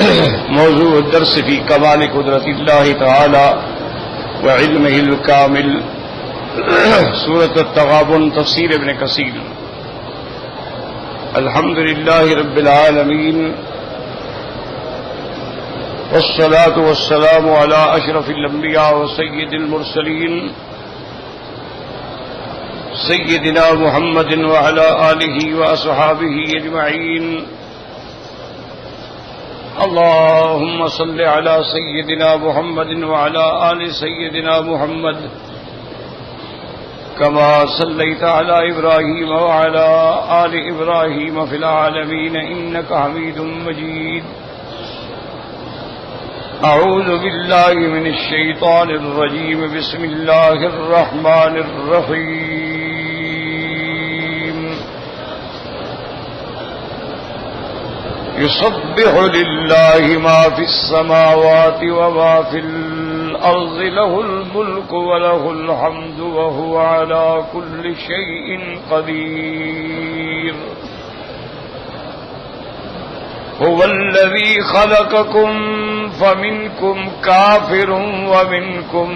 موضوع الدرس في كمال قدرة الله تعالى وعلمه الكامل سورة التغابن تفسير ابن كثير. الحمد لله رب العالمين والصلاة والسلام على أشرف الأنبياء وسيد المرسلين سيدنا محمد وعلى آله وأصحابه أجمعين. اللهم صل على سيدنا محمد وعلى آل سيدنا محمد كما صليت على إبراهيم وعلى آل إبراهيم في العالمين إنك حميد مجيد. أعوذ بالله من الشيطان الرجيم. بسم الله الرحمن الرحيم. يسبح لله ما في السماوات وما في الأرض له الملك وله الحمد وهو على كل شيء قدير. هو الذي خلقكم فمنكم كافر ومنكم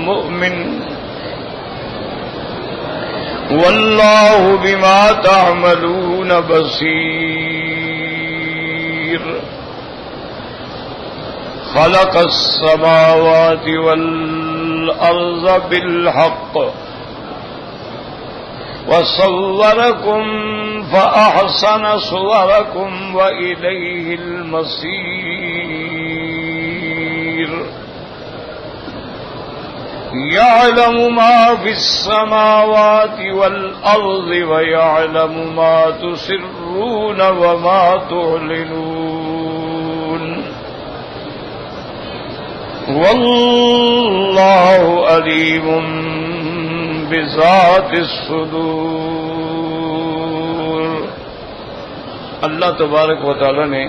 مؤمن والله بما تعملون بصير. خلق السماوات والأرض بالحق وصوركم فأحسن صوركم وإليه المصير. يعلم ما في السماوات والأرض ويعلم ما تسرون وما تعلنون والله عليم بذات الصدور. اللہ تبارک و تعالی نے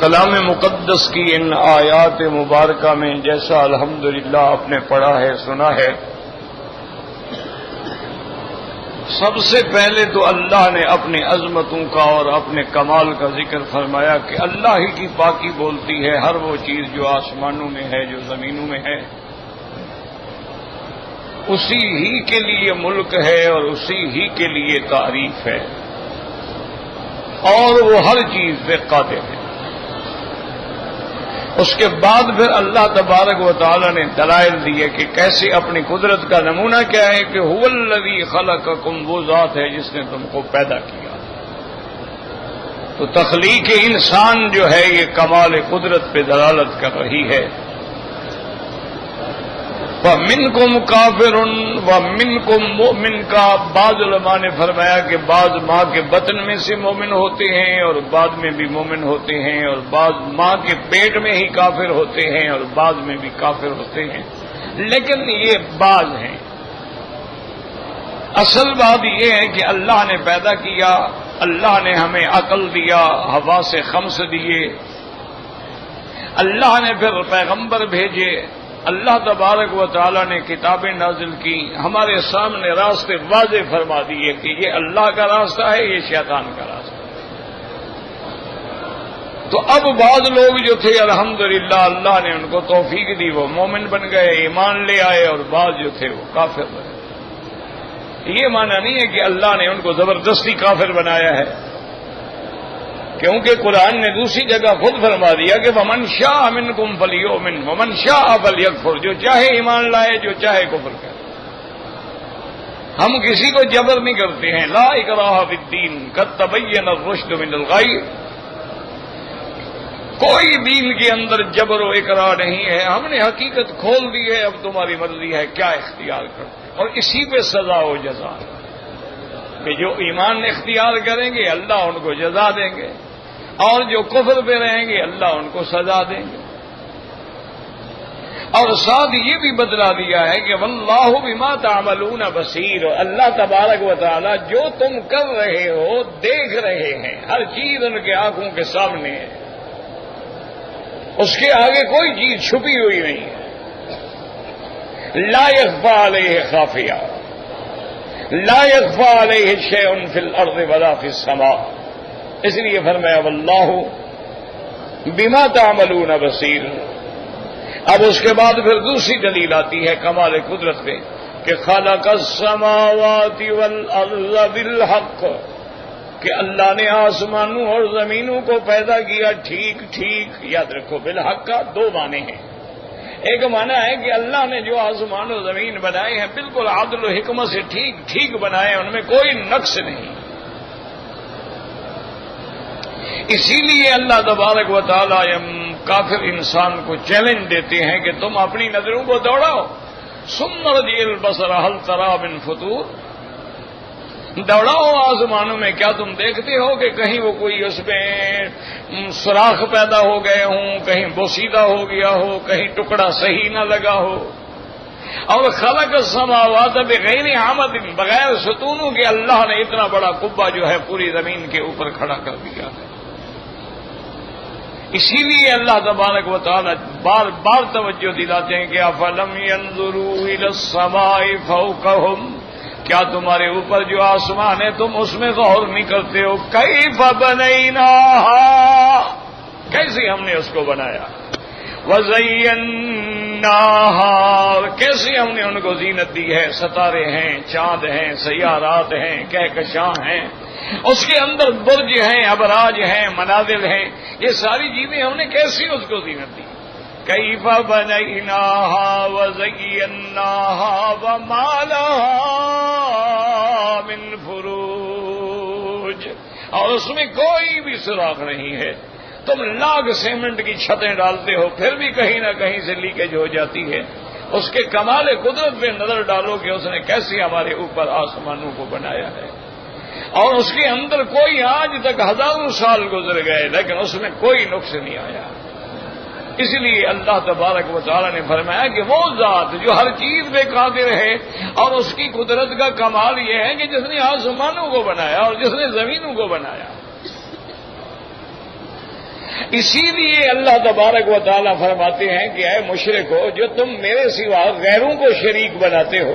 کلام مقدس کی ان آیات مبارکہ میں جیسا الحمدللہ آپ نے پڑھا ہے سنا ہے، سب سے پہلے تو اللہ نے اپنی عظمتوں کا اور اپنے کمال کا ذکر فرمایا کہ اللہ ہی کی پاکی بولتی ہے. ہر وہ چیز جو آسمانوں میں ہے، جو زمینوں میں ہے، اسی ہی کے لیے ملک ہے اور اسی ہی کے لیے تعریف ہے، اور وہ ہر چیز پہ قادر ہے. اس کے بعد پھر اللہ تبارک و تعالی نے دلائل دیے کہ کیسے اپنی قدرت کا نمونہ کیا ہے کہ هو الذی خلقکم، وہ ذات ہے جس نے تم کو پیدا کیا. تو تخلیق انسان جو ہے یہ کمال قدرت پہ دلالت کر رہی ہے. وَمِنْكُمْ كَافِرٌ وَمِنْكُمْ مُؤْمِنٌ کا بعض علماء نے فرمایا کہ بعض ماں کے بطن میں سے مومن ہوتے ہیں اور بعد میں بھی مومن ہوتے ہیں، اور بعض ماں کے پیٹ میں ہی کافر ہوتے ہیں اور بعد میں بھی کافر ہوتے ہیں. لیکن یہ بعض ہیں. اصل بات یہ ہے کہ اللہ نے پیدا کیا، اللہ نے ہمیں عقل دیا، حواس خمس دیے، اللہ نے پھر پیغمبر بھیجے، اللہ تبارک و تعالی نے کتابیں نازل کی، ہمارے سامنے راستے واضح فرما دیے کہ یہ اللہ کا راستہ ہے، یہ شیطان کا راستہ ہے. تو اب بعض لوگ جو تھے الحمدللہ اللہ نے ان کو توفیق دی، وہ مومن بن گئے، ایمان لے آئے، اور بعض جو تھے وہ کافر بن گئے. یہ معنی نہیں ہے کہ اللہ نے ان کو زبردستی کافر بنایا ہے، کیونکہ قرآن نے دوسری جگہ خود فرما دیا کہ وَمَنْ شَاءَ مِنْكُمْ فَلْيُؤْمِنْ وَمَنْ شَاءَ فَلْيَكْفُرْ، جو چاہے ایمان لائے، جو چاہے کفر کرے. ہم کسی کو جبر نہیں کرتے ہیں. لا اکراہ فی الدین قد تبین الرشد من الغی. کوئی دین کے اندر جبر و اکراہ نہیں ہے. ہم نے حقیقت کھول دی ہے، اب تمہاری مرضی ہے کیا اختیار کرتے. اور اسی پہ سزا و جزا کہ جو ایمان اختیار کریں گے اللہ ان کو جزا دیں گے، اور جو کفر پہ رہیں گے اللہ ان کو سزا دیں گے. اور ساتھ یہ بھی بتلا دیا ہے کہ واللہ بما تعملون بصیر، اللہ تبارک و تعالی جو تم کر رہے ہو دیکھ رہے ہیں، ہر چیز ان کے آنکھوں کے سامنے ہے، اس کے آگے کوئی چیز چھپی ہوئی نہیں ہے. لا يخفى علیہ خافیہ، لا يخفى علیہ شیء فی الارض ولا فی السماء. اس لیے فرمایا واللہ بما تعملون بصیر۔ اب اس کے بعد پھر دوسری دلیل آتی ہے کمال قدرت پہ کہ خلق السماوات والارض بالحق، کہ اللہ نے آسمانوں اور زمینوں کو پیدا کیا ٹھیک ٹھیک۔ یاد رکھو بالحق کا دو معنی ہیں، ایک معنی ہے کہ اللہ نے جو آسمان و زمین بنائے ہیں بالکل عدل و حکمت سے ٹھیک ٹھیک بنائے، ان میں کوئی نقص نہیں۔ اسی لیے اللہ تبارک و تعالی کافر انسان کو چیلنج دیتے ہیں کہ تم اپنی نظروں کو دوڑاؤ، ثم ارجع البصر هل ترى من فطور، دوڑاؤ آسمانوں میں، کیا تم دیکھتے ہو کہ کہیں وہ کوئی اس میں سوراخ پیدا ہو گئے ہوں، کہیں بوسیدہ ہو گیا ہو، کہیں ٹکڑا صحیح نہ لگا ہو۔ اور خلق السماوات بغیر عمد، بغیر ستونوں کے اللہ نے اتنا بڑا قبہ جو ہے پوری زمین کے اوپر کھڑا کر دیا ہے۔ اسی لیے اللہ تبارک و تعالی بار بار توجہ دلاتے ہیں کہ افلم ينظروا الى السماء فوقهم، کیا تمہارے اوپر جو آسمان ہے تم اس میں غور نہیں کرتے ہو؟ کیف بنیناہا، کیسے ہم نے اس کو بنایا، وزیناہا، کیسے ہم نے ان کو زینت دی ہے، ستارے ہیں، چاند ہیں، سیارات ہیں، کہکشاں ہیں، اس کے اندر برج ہیں، ابراج ہیں، منازل ہیں، یہ ساری چیزیں ہم نے کیسی اس کو زینت دی۔ کیف بنیناہا وزیناہا وما لہا من فروج، اور اس میں کوئی بھی سراغ نہیں ہے۔ تم لاکھ سیمنٹ کی چھتیں ڈالتے ہو پھر بھی کہیں نہ کہیں سے لیکیج ہو جاتی ہے۔ اس کے کمال قدرت پہ نظر ڈالو کہ اس نے کیسے ہمارے اوپر آسمانوں کو بنایا ہے، اور اس کے اندر کوئی آج تک ہزاروں سال گزر گئے لیکن اس میں کوئی نقص نہیں آیا۔ اس لیے اللہ تبارک و تعالی نے فرمایا کہ وہ ذات جو ہر چیز پہ قادر ہے، اور اس کی قدرت کا کمال یہ ہے کہ جس نے آسمانوں کو بنایا اور جس نے زمینوں کو بنایا۔ اسی لیے اللہ تبارک و تعالی فرماتے ہیں کہ اے مشرکو، جو تم میرے سوا غیروں کو شریک بناتے ہو،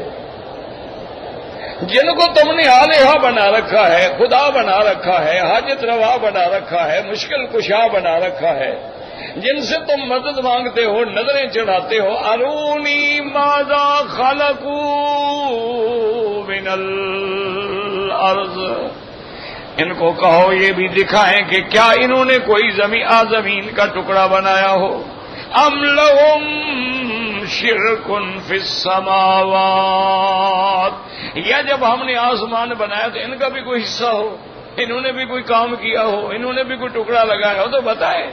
جن کو تم نے آلہہ بنا رکھا ہے، خدا بنا رکھا ہے، حاجت روا بنا رکھا ہے، مشکل کشا بنا رکھا ہے، جن سے تم مدد مانگتے ہو، نظریں چڑھاتے ہو، ارونی ماذا خلقوا من الارض، ان کو کہو یہ بھی دکھائیں کہ کیا انہوں نے کوئی زمین کا ٹکڑا بنایا ہو، ام لہم شرک فی السماوات، یا جب ہم نے آسمان بنایا تو ان کا بھی کوئی حصہ ہو، انہوں نے بھی کوئی کام کیا ہو، انہوں نے بھی کوئی ٹکڑا لگایا ہو تو بتائے۔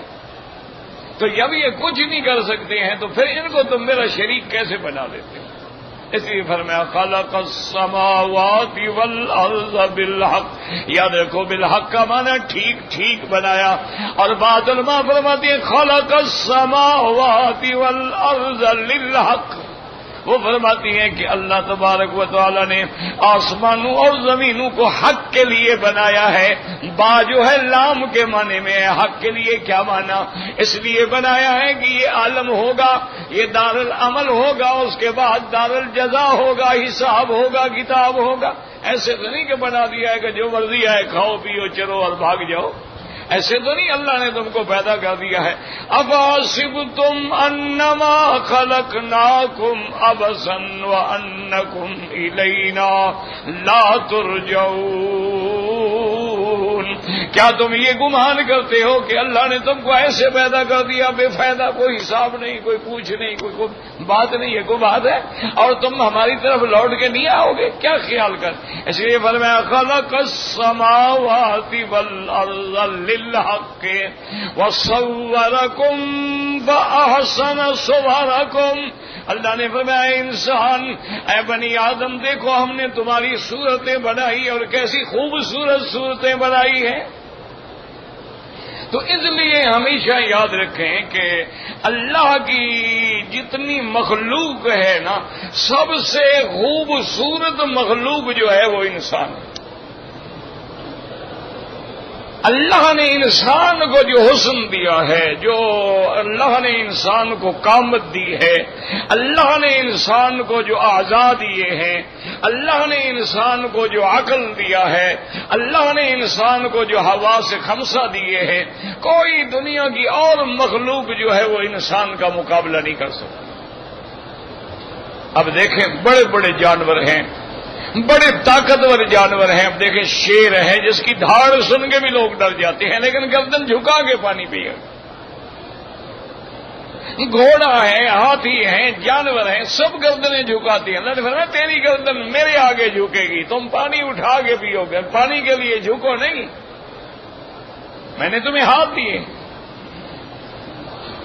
تو جب یہ کچھ نہیں کر سکتے ہیں تو پھر ان کو تم میرا شریک کیسے بنا دیتے ہو؟ اس لیے فرمایا خلق السماوات والارض بالحق، یا دیکھو بالحق کا معنی ٹھیک ٹھیک بنایا، اور بعض علماء فرماتے ہیں خلق السماوات والارض للحق، وہ فرماتی ہیں کہ اللہ تبارک و تعالی نے آسمانوں اور زمینوں کو حق کے لیے بنایا ہے۔ با جو ہے لام کے معنی میں ہے، حق کے لیے کیا معنی؟ اس لیے بنایا ہے کہ یہ عالم ہوگا، یہ دار العمل ہوگا، اس کے بعد دار الجزا ہوگا، حساب ہوگا، کتاب ہوگا۔ ایسے تو نہیں کہ بنا دیا ہے کہ جو مرضی آئے کھاؤ پیو چلو اور بھاگ جاؤ، ایسے تو نہیں اللہ نے تم کو پیدا کر دیا ہے۔ افحسبتم انما خلقناکم عبثا وانکم الینا لا ترجعون، کیا تم یہ گمان کرتے ہو کہ اللہ نے تم کو ایسے پیدا کر دیا بے فائدہ، کوئی حساب نہیں، کوئی پوچھ نہیں، کوئی بات نہیں ہے، کوئی بات ہے، اور تم ہماری طرف لوٹ کے نہیں آؤ گے؟ کیا خیال کر؟ اس لیے فرمایا خلق السماوات والارض للحق وصورکم فاحسن صورکم، اللہ نے فرمایا انسان، اے بنی آدم دیکھو ہم نے تمہاری صورتیں بنائی اور کیسی خوبصورت صورتیں بنائی ہیں۔ تو اس لیے ہمیشہ یاد رکھیں کہ اللہ کی جتنی مخلوق ہے نا، سب سے خوبصورت مخلوق جو ہے وہ انسان ہے۔ اللہ نے انسان کو جو حسن دیا ہے، جو اللہ نے انسان کو قامت دی ہے، اللہ نے انسان کو جو اعضاء دیے ہیں، اللہ نے انسان کو جو عقل دیا ہے، اللہ نے انسان کو جو حواس خمسہ دیے ہیں، کوئی دنیا کی اور مخلوق جو ہے وہ انسان کا مقابلہ نہیں کر سکتا۔ اب دیکھیں بڑے بڑے جانور ہیں، بڑے طاقتور جانور ہیں، اب دیکھیں شیر ہے جس کی دھاڑ سن کے بھی لوگ ڈر جاتے ہیں لیکن گردن جھکا کے پانی پیے، گھوڑا ہے، ہاتھی ہیں، جانور ہیں، سب گردنیں جھکاتی ہیں۔ اللہ نے فرمایا تیری گردن میرے آگے جھکے گی، تم پانی اٹھا کے پیو گے، پانی کے لیے جھکو نہیں، میں نے تمہیں ہاتھ دیے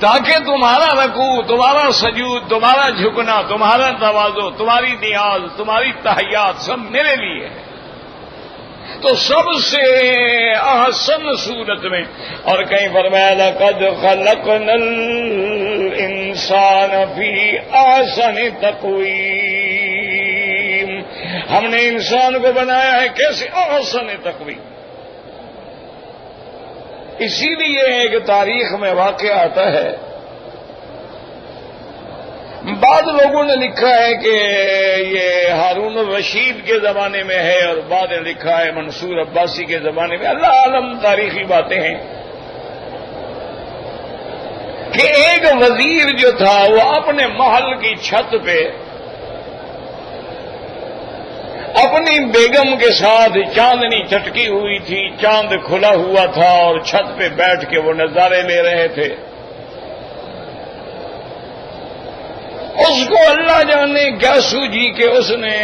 تاکہ تمہارا رکوع، تمہارا سجود، تمہارا جھکنا، تمہارا تواضع، تمہاری نیاز، تمہاری تحیات سب میرے لیے ہے۔ تو سب سے احسن صورت میں، اور کہیں فرمایا لقد خلقنا الانسان فی احسن تقویم، ہم نے انسان کو بنایا ہے کیسے؟ احسن تقویم۔ اسی لیے ایک تاریخ میں واقعہ آتا ہے، بعض لوگوں نے لکھا ہے کہ یہ ہارون الرشید کے زمانے میں ہے اور بعد نے لکھا ہے منصور عباسی کے زمانے میں، اللہ عالم تاریخی باتیں ہیں، کہ ایک وزیر جو تھا وہ اپنے محل کی چھت پہ اپنی بیگم کے ساتھ، چاندنی چٹکی ہوئی تھی، چاند کھلا ہوا تھا اور چھت پہ بیٹھ کے وہ نظارے لے رہے تھے۔ اس کو اللہ جانے کیا سوجی کہ اس نے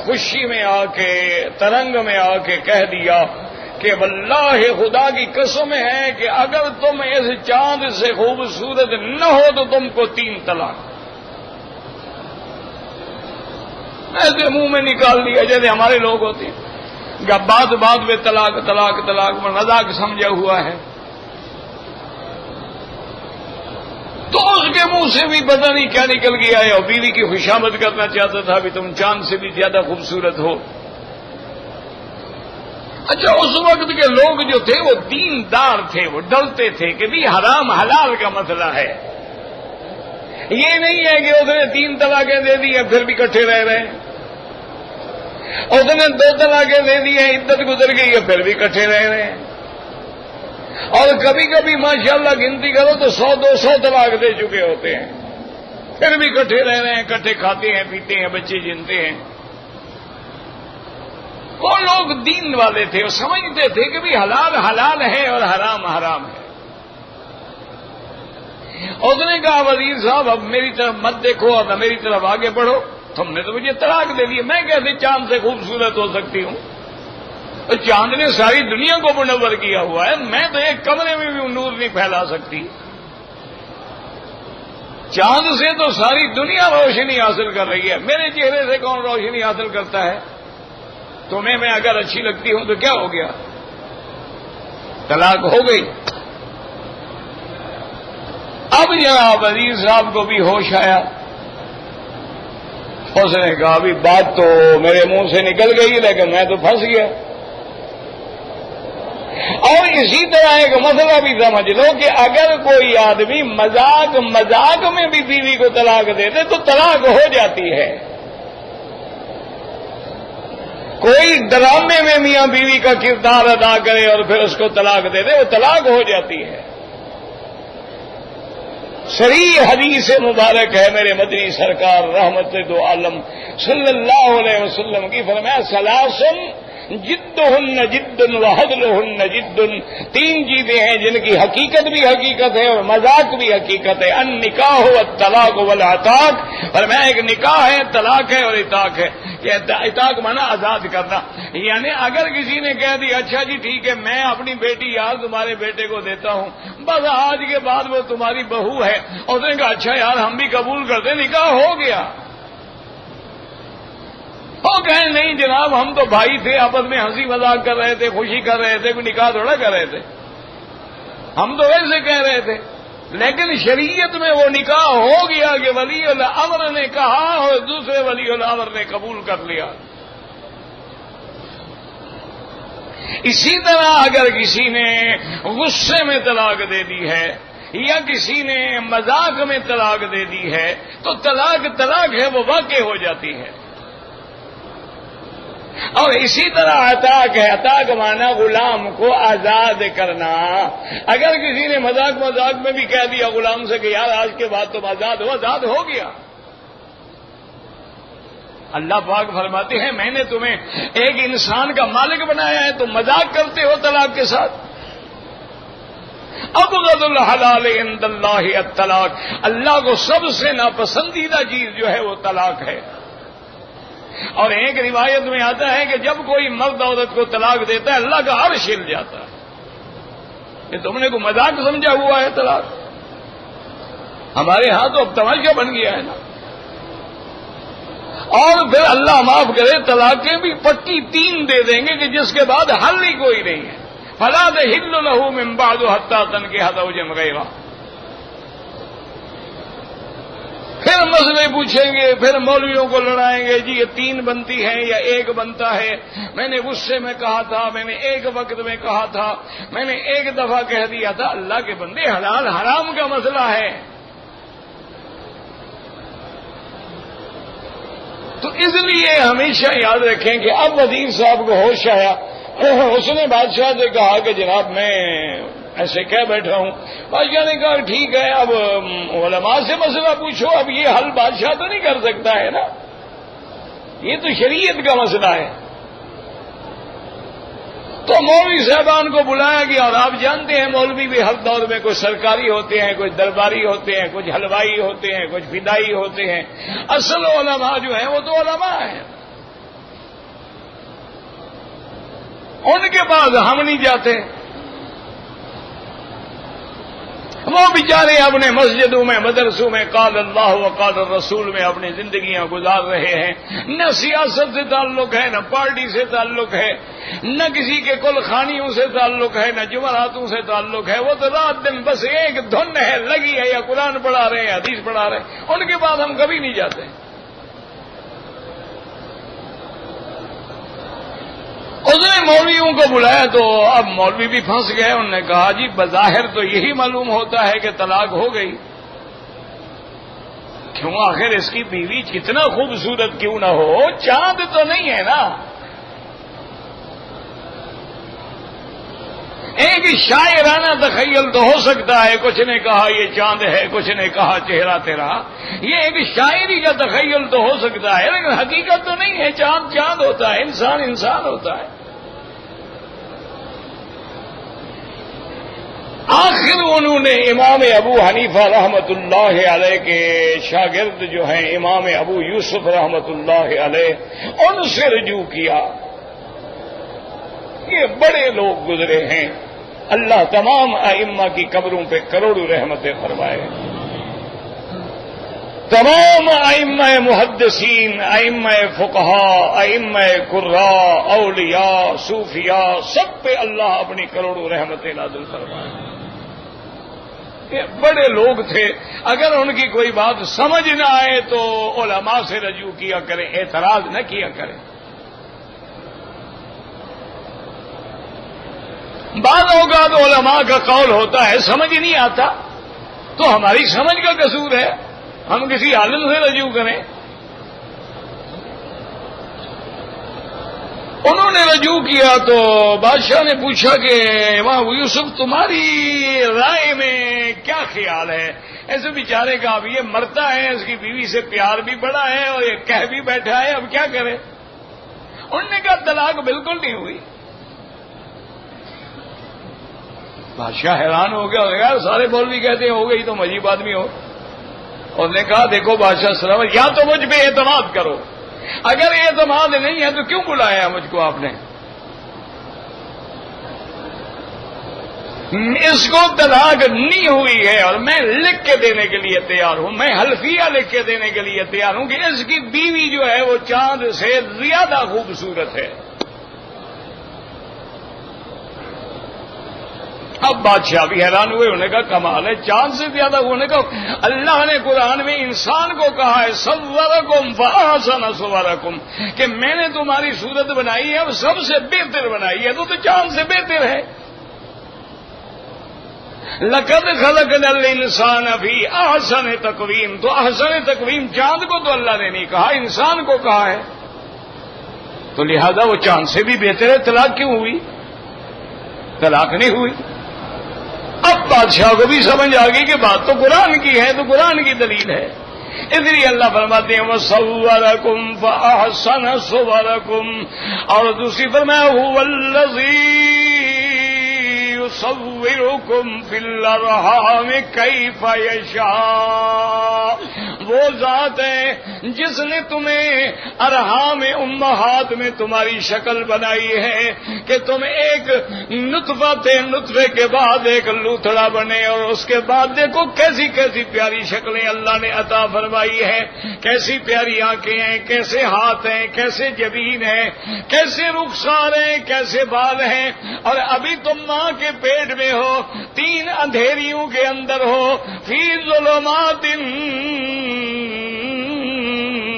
خوشی میں آ کے، ترنگ میں آ کے کہہ دیا کہ واللہ خدا کی قسم ہے کہ اگر تم اس چاند سے خوبصورت نہ ہو تو تم کو 3 طلاق۔ ایسے منہ میں نکال دیا جیسے ہمارے لوگ ہوتے ہیں، بات میں طلاق طلاق طلاق میں مذاق سمجھا ہوا ہے۔ تو اس کے منہ سے بھی پتہ نہیں کیا نکل گیا ہے، اور بیوی کی خوشامد کرنا چاہتا تھا بھی تم چاند سے بھی زیادہ خوبصورت ہو۔ اچھا اس وقت کے لوگ جو تھے وہ دیندار تھے، وہ ڈرتے تھے کہ بھی حرام حلال کا مسئلہ ہے، یہ نہیں ہے کہ اس نے 3 طلاقیں دے دی ہیں پھر بھی اکٹھے رہ رہے ہیں، اس نے 2 طلاقیں دے دی ہیں عدت گزر گئی ہے پھر بھی اکٹھے رہ رہے ہیں، اور کبھی کبھی ماشاءاللہ گنتی کرو تو 100-200 طلاق دے چکے ہوتے ہیں پھر بھی اکٹھے رہ رہے ہیں، اکٹھے کھاتے ہیں، پیتے ہیں، بچے جنتے ہیں۔ وہ لوگ دین والے تھے، وہ سمجھتے تھے کہ بھی حلال حلال ہے اور حرام حرام ہے۔ اس نے کہا وزیر صاحب اب میری طرف مت دیکھو اور نہ میری طرف آگے بڑھو، تم نے تو مجھے طلاق دے دی، میں کیسے چاند سے خوبصورت ہو سکتی ہوں؟ چاند نے ساری دنیا کو منور کیا ہوا ہے، میں تو ایک کمرے میں بھی نور نہیں پھیلا سکتی، چاند سے تو ساری دنیا روشنی حاصل کر رہی ہے، میرے چہرے سے کون روشنی حاصل کرتا ہے؟ تمہیں میں اگر اچھی لگتی ہوں تو کیا ہو گیا؟ طلاق ہو گئی۔ اب جناب وزیر صاحب کو بھی ہوش آیا، اس نے کہا بھی بات تو میرے منہ سے نکل گئی لیکن میں تو پھنس گیا۔ اور اسی طرح ایک مسئلہ بھی سمجھ لو کہ اگر کوئی آدمی مذاق میں بھی بیوی کو طلاق دے دے تو طلاق ہو جاتی ہے، کوئی ڈرامے میں میاں بیوی کا کردار ادا کرے اور پھر اس کو طلاق دے دے وہ طلاق ہو جاتی ہے۔ صحیح حدیث مبارک ہے میرے مدنی سرکار رحمت دو عالم صلی اللہ علیہ وسلم کی، فرمایا ثلاثن جدہن جد وحدلہن جد، 3 چیزیں ہیں جن کی حقیقت بھی حقیقت ہے اور مذاق بھی حقیقت ہے، النکاح والطلاق والعتاق، فرمایا ایک نکاح ہے، طلاق ہے اور عتاق ہے۔ کہ عتاق مانا آزاد کرنا، یعنی اگر کسی نے کہہ دیا اچھا جی ٹھیک ہے میں اپنی بیٹی یار تمہارے بیٹے کو دیتا ہوں، بس آج کے بعد وہ تمہاری بہو ہے، اور اس نے کہا اچھا یار ہم بھی قبول کرتے، نکاح ہو گیا۔ وہ کہیں نہیں جناب ہم تو بھائی تھے، آپس میں ہنسی مذاق کر رہے تھے، خوشی کر رہے تھے، کوئی نکاح تھوڑا کر رہے تھے، ہم تو ویسے کہہ رہے تھے، لیکن شریعت میں وہ نکاح ہو گیا کہ ولی الامر نے کہا اور دوسرے ولی الامر نے قبول کر لیا۔ اسی طرح اگر کسی نے غصے میں طلاق دے دی ہے یا کسی نے مذاق میں طلاق دے دی ہے تو طلاق ہے وہ واقع ہو جاتی ہے. اور اسی طرح عتاق ہے. عتاق مانا غلام کو آزاد کرنا. اگر کسی نے مذاق میں بھی کہہ دیا غلام سے کہ یار آج کے بعد تم آزاد ہو گیا. اللہ پاک فرماتے ہیں میں نے تمہیں ایک انسان کا مالک بنایا ہے، تم مذاق کرتے ہو طلاق کے ساتھ. ابغض الحلال عند اللہ الطلاق. اللہ کو سب سے ناپسندیدہ چیز جو ہے وہ طلاق ہے. اور ایک روایت میں آتا ہے کہ جب کوئی مرد عورت کو طلاق دیتا ہے اللہ کا عرش ہل جاتا ہے کہ تم نے کوئی مذاق سمجھا ہوا ہے طلاق. ہمارے ہاں تو اب تماشا بن گیا ہے نا. اور پھر اللہ معاف کرے طلاقیں بھی پکی 3 دے دیں گے کہ جس کے بعد حل ہی کوئی نہیں ہے. فلا تحل له من بعد حتى تنكح زوجا غيره. پھر مسئلے پوچھیں گے، پھر مولویوں کو لڑائیں گے جی یہ 3 بنتی ہے یا 1 بنتا ہے. میں نے غصے میں کہا تھا، میں نے ایک وقت میں کہا تھا، میں نے 1 دفعہ کہہ دیا تھا. اللہ کے بندے حلال حرام کا مسئلہ ہے. تو اس لیے ہمیشہ یاد رکھیں کہ اب وزیر صاحب کو ہوش آیا. اس نے بادشاہ سے کہا کہ جناب میں ایسے کہہ بیٹھا ہوں. بادشاہ نے کہا ٹھیک ہے اب علماء سے مسئلہ پوچھو. اب یہ حل بادشاہ تو نہیں کر سکتا ہے نا، یہ تو شریعت کا مسئلہ ہے. تو مولوی صاحبان کو بلایا گیا. اور آپ جانتے ہیں مولوی بھی ہر دور میں کچھ سرکاری ہوتے ہیں، کچھ درباری ہوتے ہیں، کچھ حلوائی ہوتے ہیں، کچھ فدائی ہوتے ہیں. اصل علماء جو ہیں وہ تو علماء ہیں. ان کے پاس ہم نہیں جاتے. وہ بیچارے اپنے مسجدوں میں، مدرسوں میں قال اللہ و قال الرسول میں اپنی زندگیاں گزار رہے ہیں. نہ سیاست سے تعلق ہے، نہ پارٹی سے تعلق ہے، نہ کسی کے کل خانیوں سے تعلق ہے، نہ جمعراتوں سے تعلق ہے. وہ تو رات دن بس ایک دھن ہے لگی ہے، یا قرآن پڑھا رہے ہیں، حدیث پڑھا رہے ہیں. ان کے پاس ہم کبھی نہیں جاتے. اس نے مولویوں کو بلایا تو اب مولوی بھی پھنس گئے. انہوں نے کہا جی بظاہر تو یہی معلوم ہوتا ہے کہ طلاق ہو گئی. کیوں آخر اس کی بیوی کتنا خوبصورت کیوں نہ ہو، چاند تو نہیں ہے نا. ایک شاعرانہ تخیل تو ہو سکتا ہے. کچھ نے کہا یہ چاند ہے، کچھ نے کہا چہرہ تیرا. یہ ایک شاعری کا تخیل تو ہو سکتا ہے لیکن حقیقت تو نہیں ہے. چاند چاند ہوتا ہے، انسان انسان ہوتا ہے. آخر انہوں نے امام ابو حنیفہ رحمت اللہ علیہ کے شاگرد جو ہیں امام ابو یوسف رحمت اللہ علیہ، ان سے رجوع کیا. یہ بڑے لوگ گزرے ہیں. اللہ تمام ائمہ کی قبروں پہ کروڑوں رحمتیں فرمائے. تمام ائمہ محدثین، ائمہ فقہاء، ائمہ قراء، اولیاء، صوفیاء، سب پہ اللہ اپنی کروڑوں رحمتیں نازل فرمائے. یہ بڑے لوگ تھے. اگر ان کی کوئی بات سمجھ نہ آئے تو علماء سے رجوع کیا کریں، اعتراض نہ کیا کریں. بعض اوقات علماء کا قول ہوتا ہے سمجھ نہیں آتا تو ہماری سمجھ کا قصور ہے، ہم کسی عالم سے رجوع کریں. انہوں نے رجوع کیا تو بادشاہ نے پوچھا کہ امام یوسف تمہاری رائے میں کیا خیال ہے؟ ایسے بیچارے کا اب یہ مرتا ہے، اس کی بیوی سے پیار بھی بڑا ہے اور یہ کہہ بھی بیٹھا ہے، اب کیا کرے؟ انہوں نے کہا طلاق بالکل نہیں ہوئی. بادشاہ حیران ہو گیا. یار سارے مولوی کہتے ہیں ہو گئی تو عجیب آدمی ہو. اور نے کہا دیکھو بادشاہ سلامت، یا تو مجھ پہ اعتماد کرو، اگر اعتماد نہیں ہے تو کیوں بلایا مجھ کو آپ نے؟ اس کو طلاق نہیں ہوئی ہے اور میں لکھ کے دینے کے لیے تیار ہوں، میں حلفیہ لکھ کے دینے کے لیے تیار ہوں کہ اس کی بیوی جو ہے وہ چاند سے زیادہ خوبصورت ہے. اب بادشاہ بھی حیران ہوئے، انہوں نے کہا کمال ہے، چاند سے زیادہ. انہوں نے کہا اللہ نے قرآن میں انسان کو کہا ہے صورکم فاحسن صورکم، کہ میں نے تمہاری صورت بنائی ہے اور سب سے بہتر بنائی ہے، تو چاند سے بہتر ہے. لقد خلقنا الانسان فی احسن تقویم، تو احسن تقویم چاند کو تو اللہ نے نہیں کہا، انسان کو کہا ہے. تو لہذا وہ چاند سے بھی بہتر ہے. طلاق کیوں ہوئی؟ طلاق نہیں ہوئی. اب بادشاہ کو بھی سمجھ آ گئی کہ بات تو قرآن کی ہے، تو قرآن کی دلیل ہے. اس لیے اللہ فرماتے ہیں وَصَوَّرَكُمْ فَأَحْسَنَ صُوَرَكُمْ، اور دوسری فرمایا هُوَ الَّذِي يُصَوِّرُكُمْ فِي الْأَرْحَامِ كَيْفَ يَشَاءُ، وہ ذات ہے جس نے تمہیں ارحام امہات میں تمہاری شکل بنائی ہے کہ تم ایک نطفہ تھے، نطفے کے بعد ایک لوتھڑا بنے، اور اس کے بعد دیکھو کیسی کیسی پیاری شکلیں اللہ نے عطا فرمائی ہے، کیسی پیاری آنکھیں ہیں، کیسے ہاتھ ہیں، کیسے جبین ہیں، کیسے رخسار ہیں، کیسے بال ہیں. اور ابھی تم ماں کے پیٹ میں ہو، 3 اندھیریوں کے اندر ہو، فی ظلمات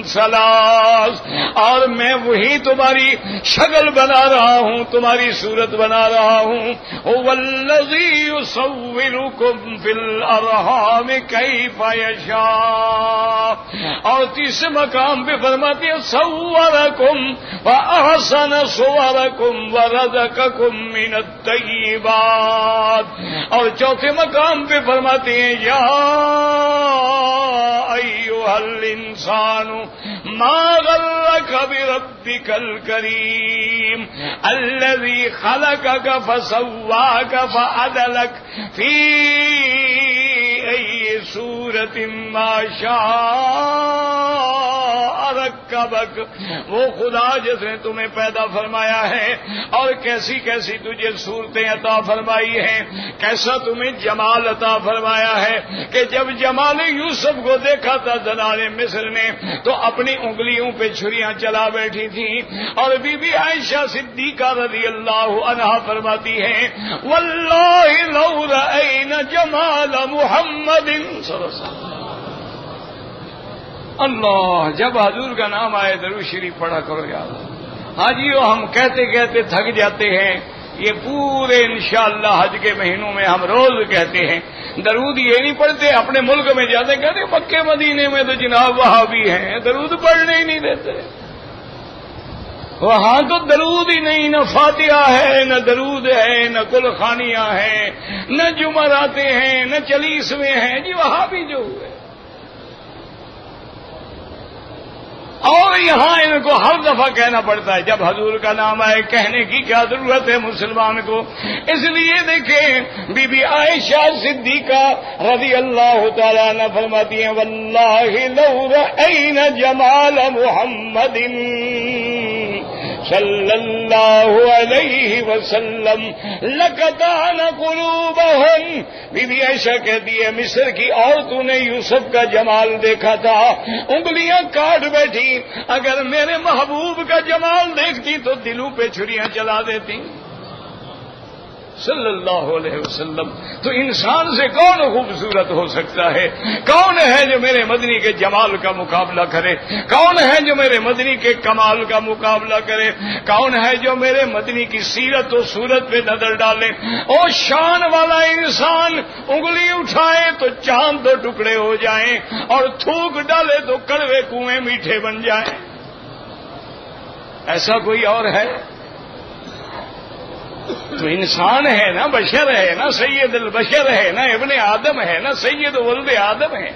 ثلاث، اور میں وہی تمہاری شکل بنا رہا ہوں، تمہاری صورت بنا رہا ہوں. هو الذی یصورکم فی الارحام کیف یشاء. اور تیسرے مقام پہ فرماتی ہے صورکم فاحسن صورکم ورزقکم من الطیبات. اور چوتھے مقام پہ فرماتے ہیں یا ایھا الانسان ما غرک بربک الکریم الذی خلقک فسواک فعدلک فی ای صورت ما شاء رکبک. وہ خدا جس نے تمہیں پیدا فرمایا ہے اور کیسی کیسی تجھے صورتیں عطا فرمائی ہیں، کیسا تمہیں جمال عطا فرمایا ہے کہ جب جمال یوسف کو دیکھا تھا زنان مصر نے تو اپنی انگلیوں پہ چھریاں چلا بیٹھی تھیں. اور بی بی عائشہ صدیقہ رضی اللہ عنہا فرماتی ہیں واللہ لو رأینا جمال محمد صلی اللہ علیہ وسلم. اللہ، جب حضور کا نام آئے درود شریف پڑھا کرو یاد. ہاں جی، وہ ہم کہتے کہتے تھک جاتے ہیں. یہ پورے انشاءاللہ حج کے مہینوں میں ہم روز کہتے ہیں. درود یہ نہیں پڑھتے، اپنے ملک میں جاتے کہتے مکے مدینے میں تو جناب وہاں بھی ہیں، درود پڑھنے ہی نہیں دیتے. وہاں تو درود ہی نہیں، نہ فاتحہ ہے، نہ درود ہے، نہ کل خانیاں ہیں، نہ جمعراتے ہیں، نہ چلیسویں ہیں. جی وہاں بھی جو ہوئے. اور یہاں ان کو ہر دفعہ کہنا پڑتا ہے جب حضور کا نام آئے، کہنے کی کیا ضرورت ہے مسلمان کو. اس لیے دیکھیں بی بی عائشہ صدیقہ رضی اللہ تعالیٰ عنہ فرماتی ہیں واللہ لو رأینا جمال محمد صلی اللہ علیہ وسلم لقطعن قلوبہم. بی بی عائشہ کہتی ہے مصر کی عورتوں نے یوسف کا جمال دیکھا تھا، انگلیاں کاٹ بیٹھی. اگر میرے محبوب کا جمال دیکھتی تو دلوں پہ چھریاں چلا دیتی صلی اللہ علیہ وسلم. تو انسان سے کون خوبصورت ہو سکتا ہے؟ کون ہے جو میرے مدنی کے جمال کا مقابلہ کرے؟ کون ہے جو میرے مدنی کے کمال کا مقابلہ کرے؟ کون ہے جو میرے مدنی کی سیرت و صورت پہ نظر ڈالے؟ او شان والا انسان انگلی اٹھائے تو چاند دو ٹکڑے ہو جائیں اور تھوک ڈالے تو کڑوے کنویں میٹھے بن جائیں. ایسا کوئی اور ہے؟ تو انسان ہے نا، بشر ہے نا، سید البشر ہے نا، ابن آدم ہے نا، سید ولد آدم ہے.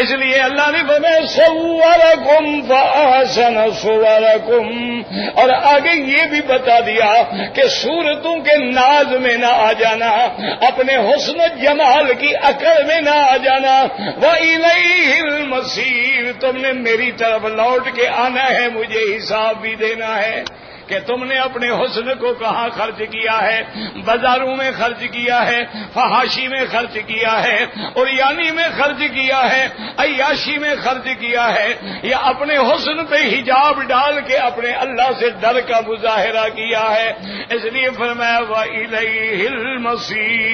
اس لیے اللہ نے فرمایا صورکم فاحسن صورکم. اور آگے یہ بھی بتا دیا کہ صورتوں کے ناز میں نہ آ جانا، اپنے حسن و جمال کی اکڑ میں نہ آ جانا. وَإِلَيْهِ الْمَصِيرُ، تم نے میری طرف لوٹ کے آنا ہے، مجھے حساب بھی دینا ہے. کہ تم نے اپنے حسن کو کہاں خرچ کیا ہے؟ بازاروں میں خرچ کیا ہے، فحاشی میں خرچ کیا ہے، اوریانی میں خرچ کیا ہے، عیاشی میں خرچ کیا ہے، یا اپنے حسن پہ حجاب ڈال کے اپنے اللہ سے ڈر کا مظاہرہ کیا ہے؟ اس لیے فرمایا وَإِلَيْهِ الْمَصِيرُ۔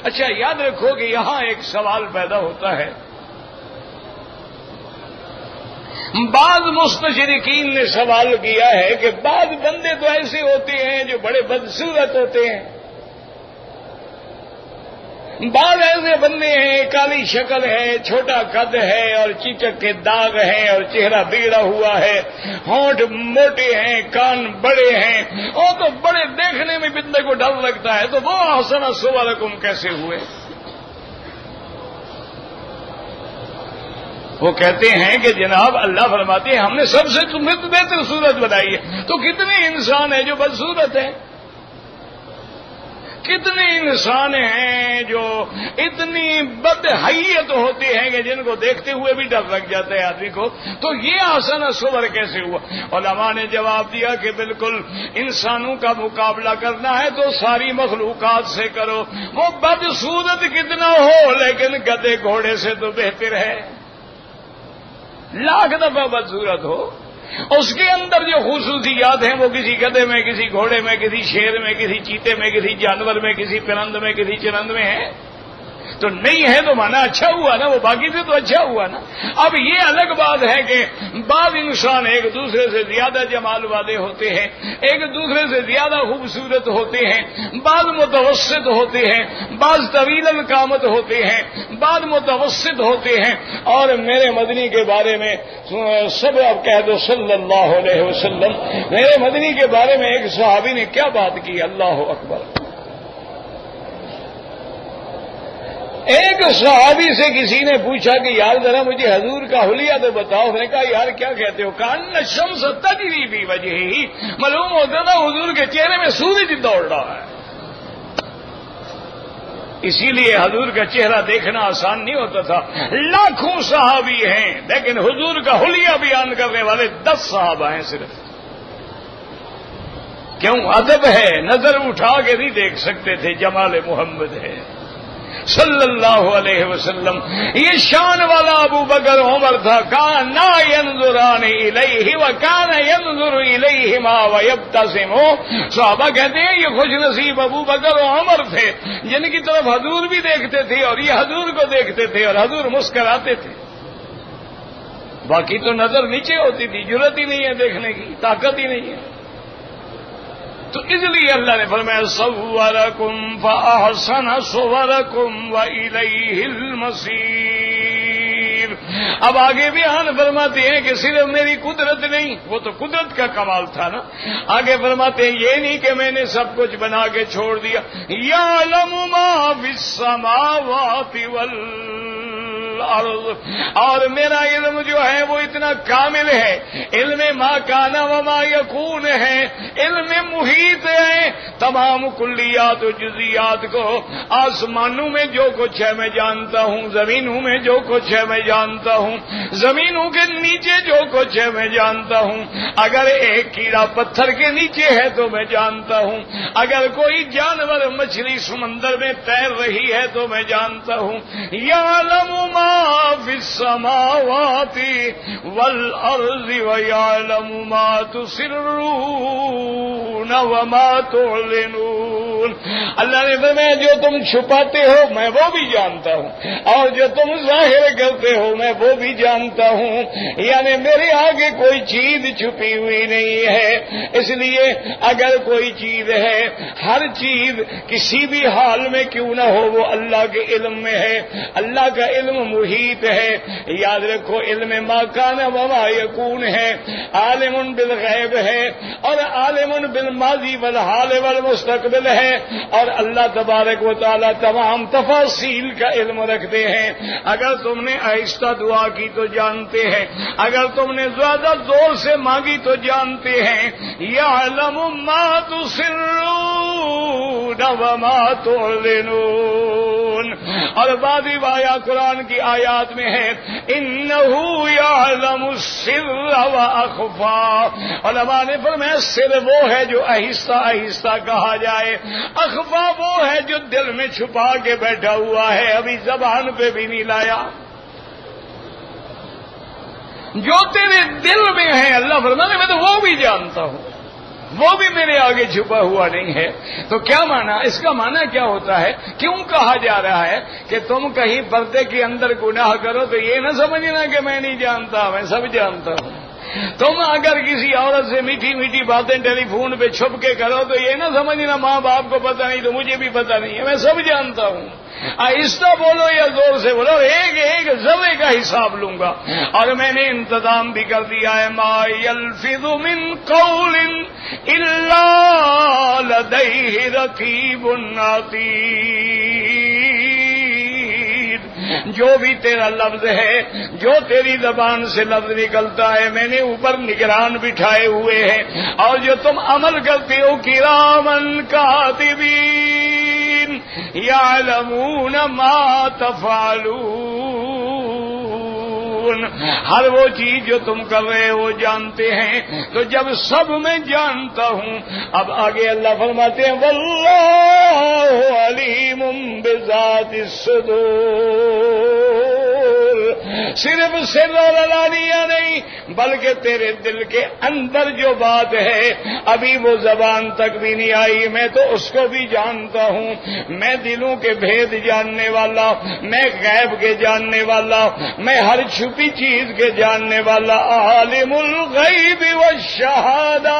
اچھا یاد رکھو کہ یہاں ایک سوال پیدا ہوتا ہے۔ بعض مستشرقین نے سوال کیا ہے کہ بعض بندے تو ایسے ہوتے ہیں جو بڑے بدصورت ہوتے ہیں، بعض ایسے بندے ہیں کالی شکل ہے، چھوٹا قد ہے اور چیچک کے داغ ہیں اور چہرہ بگڑا ہوا ہے، ہونٹ موٹے ہیں، کان بڑے ہیں، اور تو بڑے دیکھنے میں بندے کو ڈر لگتا ہے، تو وہ احسن صورکم کیسے ہوئے؟ وہ کہتے ہیں کہ جناب اللہ فرماتے ہیں ہم نے سب سے تمہیں تو بہتر صورت بنائی ہے، تو کتنے انسان ہیں جو بدصورت ہیں، کتنے انسان ہیں جو اتنی بدحیت ہوتے ہیں کہ جن کو دیکھتے ہوئے بھی ڈر لگ جاتا ہے آدمی کو، تو یہ حسن صور کیسے ہوا؟ علماء نے جواب دیا کہ بالکل انسانوں کا مقابلہ کرنا ہے تو ساری مخلوقات سے کرو، وہ بدصورت کتنا ہو لیکن گدے گھوڑے سے تو بہتر ہے، لاکھ دفعہ بدصورت ہو، اس کے اندر جو خصوصیات ہیں وہ کسی گدھے میں، کسی گھوڑے میں، کسی شیر میں، کسی چیتے میں، کسی جانور میں، کسی پرند میں، کسی چرند میں ہے، تو نہیں ہے تو مانا اچھا ہوا نا، وہ باقی سے تو اچھا ہوا نا۔ اب یہ الگ بات ہے کہ بعض انسان ایک دوسرے سے زیادہ جمال والے ہوتے ہیں، ایک دوسرے سے زیادہ خوبصورت ہوتے ہیں، بعض متوسط ہوتے ہیں، بعض طویل القامت ہوتے ہیں، بعض متوسط ہوتے ہیں، اور میرے مدنی کے بارے میں سب آپ کہہ دو صلی اللہ علیہ وسلم، میرے مدنی کے بارے میں ایک صحابی نے کیا بات کی، اللہ اکبر۔ ایک صحابی سے کسی نے پوچھا کہ یار ذرا مجھے حضور کا حلیہ تو بتاؤ، اس نے کہا یار کیا کہتے ہو؟ کان الشمس تجری فی وجہہ، معلوم ہوتا تھا حضور کے چہرے میں سورج دوڑ رہا ہے، اسی لیے حضور کا چہرہ دیکھنا آسان نہیں ہوتا تھا۔ لاکھوں صحابی ہیں لیکن حضور کا حلیہ بیان کرنے والے 10 صحابہ ہیں صرف۔ کیوں؟ ادب ہے، نظر اٹھا کے نہیں دیکھ سکتے تھے، جمال محمد ہے صلی اللہ علیہ وسلم۔ یہ شان والا ابو بکر عمر تھا، کانا ینظران الیہ وکان ینظر الیہما ویبتسم۔ صحابہ کہتے ہیں یہ خوش نصیب ابو بکر و عمر تھے جن کی طرف حضور بھی دیکھتے تھے اور یہ حضور کو دیکھتے تھے اور حضور مسکراتے تھے، باقی تو نظر نیچے ہوتی تھی، جرأت ہی نہیں ہے دیکھنے کی، طاقت ہی نہیں ہے۔ تو اس لیے اللہ نے فرمایا صورکم فاحسن صورکم والیہ المصیر۔ اب آگے بیان فرماتے ہیں کہ صرف میری قدرت نہیں، وہ تو قدرت کا کمال تھا نا، آگے فرماتے ہیں یہ نہیں کہ میں نے سب کچھ بنا کے چھوڑ دیا، یعلم ما فی السماوات اور میرا علم جو ہے وہ اتنا کامل ہے، علم ما کان و ما یکون ہے، علم محیط ہے، تمام کلیات و جزیات کو، آسمانوں میں جو کچھ ہے میں جانتا ہوں، زمینوں میں جو کچھ ہے میں جانتا ہوں، زمینوں کے نیچے جو کچھ ہے میں جانتا ہوں، اگر ایک کیڑا پتھر کے نیچے ہے تو میں جانتا ہوں، اگر کوئی جانور مچھلی سمندر میں تیر رہی ہے تو میں جانتا ہوں، یعلم ما فی السماوات والارض ویعلم ما تسرون وما تعلنون۔ اللہ نے فرمایا جو تم چھپاتے ہو میں وہ بھی جانتا ہوں اور جو تم ظاہر کرتے ہو میں وہ بھی جانتا ہوں، یعنی میرے آگے کوئی چیز چھپی ہوئی نہیں ہے۔ اس لیے اگر کوئی چیز ہے، ہر چیز کسی بھی حال میں کیوں نہ ہو وہ اللہ کے علم میں ہے، اللہ کا علم محیط ہے۔ یاد رکھو علم ما کان و ما یکون ہے، عالم بالغیب ہے اور عالم بالماضی والحال والمستقبل ہے، اور اللہ تبارک و تعالی تمام تفاصیل کا علم رکھتے ہیں۔ اگر تم نے آہستہ دعا کی تو جانتے ہیں، اگر تم نے زیادہ زور سے مانگی تو جانتے ہیں، یعلم ما تسرون وما تعلنون۔ اور بعض روایات قرآن کی آیات میں ہے انہ یعلم السر واخفا. علماء نے فرمایا سر وہ ہے جو آہستہ آہستہ کہا جائے، اخفا وہ ہے جو دل میں چھپا کے بیٹھا ہوا ہے، ابھی زبان پہ بھی نہیں لایا. جو تیرے دل میں ہے اللہ فرمانے میں تو وہ بھی جانتا ہوں، وہ بھی میرے آگے چھپا ہوا نہیں ہے. تو کیا مانا؟ اس کا مانا کیا ہوتا ہے؟ کیوں کہا جا رہا ہے کہ تم کہیں پردے کے اندر گناہ کرو تو یہ نہ سمجھنا کہ میں نہیں جانتا، میں سب جانتا ہوں. تم اگر کسی عورت سے میٹھی میٹھی باتیں ٹیلی فون پہ چھپ کے کرو تو یہ نہ سمجھنا ماں باپ کو پتہ نہیں تو مجھے بھی پتہ نہیں ہے، میں سب جانتا ہوں. آہستہ بولو یا زور سے بولو، ایک ایک ذرے کا حساب لوں گا. اور میں نے انتظام بھی کر دیا ہے ما یلفظ من قول الا لدیہ رقیب عتید. جو بھی تیرا لفظ ہے، جو تیری زبان سے لفظ نکلتا ہے، میں نے اوپر نگران بٹھائے ہوئے ہیں. اور جو تم عمل کرتے ہو کرامن کاتبین یعلمون ما تفعلون. ہر وہ چیز جو تم کر رہے ہو جانتے ہیں. تو جب سب میں جانتا ہوں، اب آگے اللہ فرماتے ہیں واللہ علیم بذات الصدور. صرف سر اور علانیہ نہیں بلکہ تیرے دل کے اندر جو بات ہے ابھی وہ زبان تک بھی نہیں آئی، میں تو اس کو بھی جانتا ہوں. میں دلوں کے بھید جاننے والا، میں غیب کے جاننے والا، میں ہر چھپی چیز کے جاننے والا. عالم الغیب والشہادہ،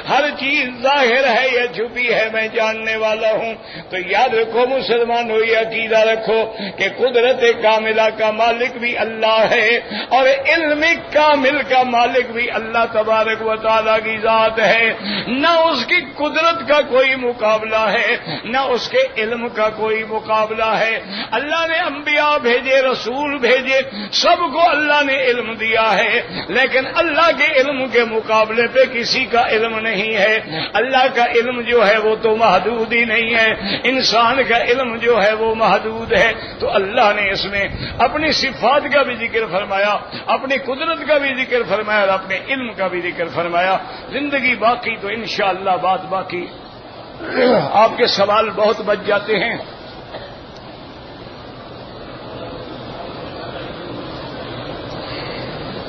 ہر چیز ظاہر ہے یا چھپی ہے میں جاننے والا ہوں. تو یاد رکھو مسلمان ہو، یہ عقیدہ رکھو کہ قدرت کاملہ کا مالک بھی اللہ ہے اور علم کامل کا مالک بھی اللہ تبارک و تعالیٰ کی ذات ہے. نہ اس کی قدرت کا کوئی مقابلہ ہے، نہ اس کے علم کا کوئی مقابلہ ہے. اللہ نے انبیاء بھیجے، رسول بھیجے، سب کو اللہ نے علم دیا ہے، لیکن اللہ کے علم کے مقابلے پہ کسی کا علم نہیں ہے. اللہ کا علم جو ہے وہ تو محدود ہی نہیں ہے، انسان کا علم جو ہے وہ محدود ہے. تو اللہ نے اس میں اپنی صفات کا بھی ذکر فرمایا، اپنی قدرت کا بھی ذکر فرمایا اور اپنے علم کا بھی ذکر فرمایا. زندگی باقی تو انشاءاللہ بات باقی. آپ کے سوال بہت بچ جاتے ہیں.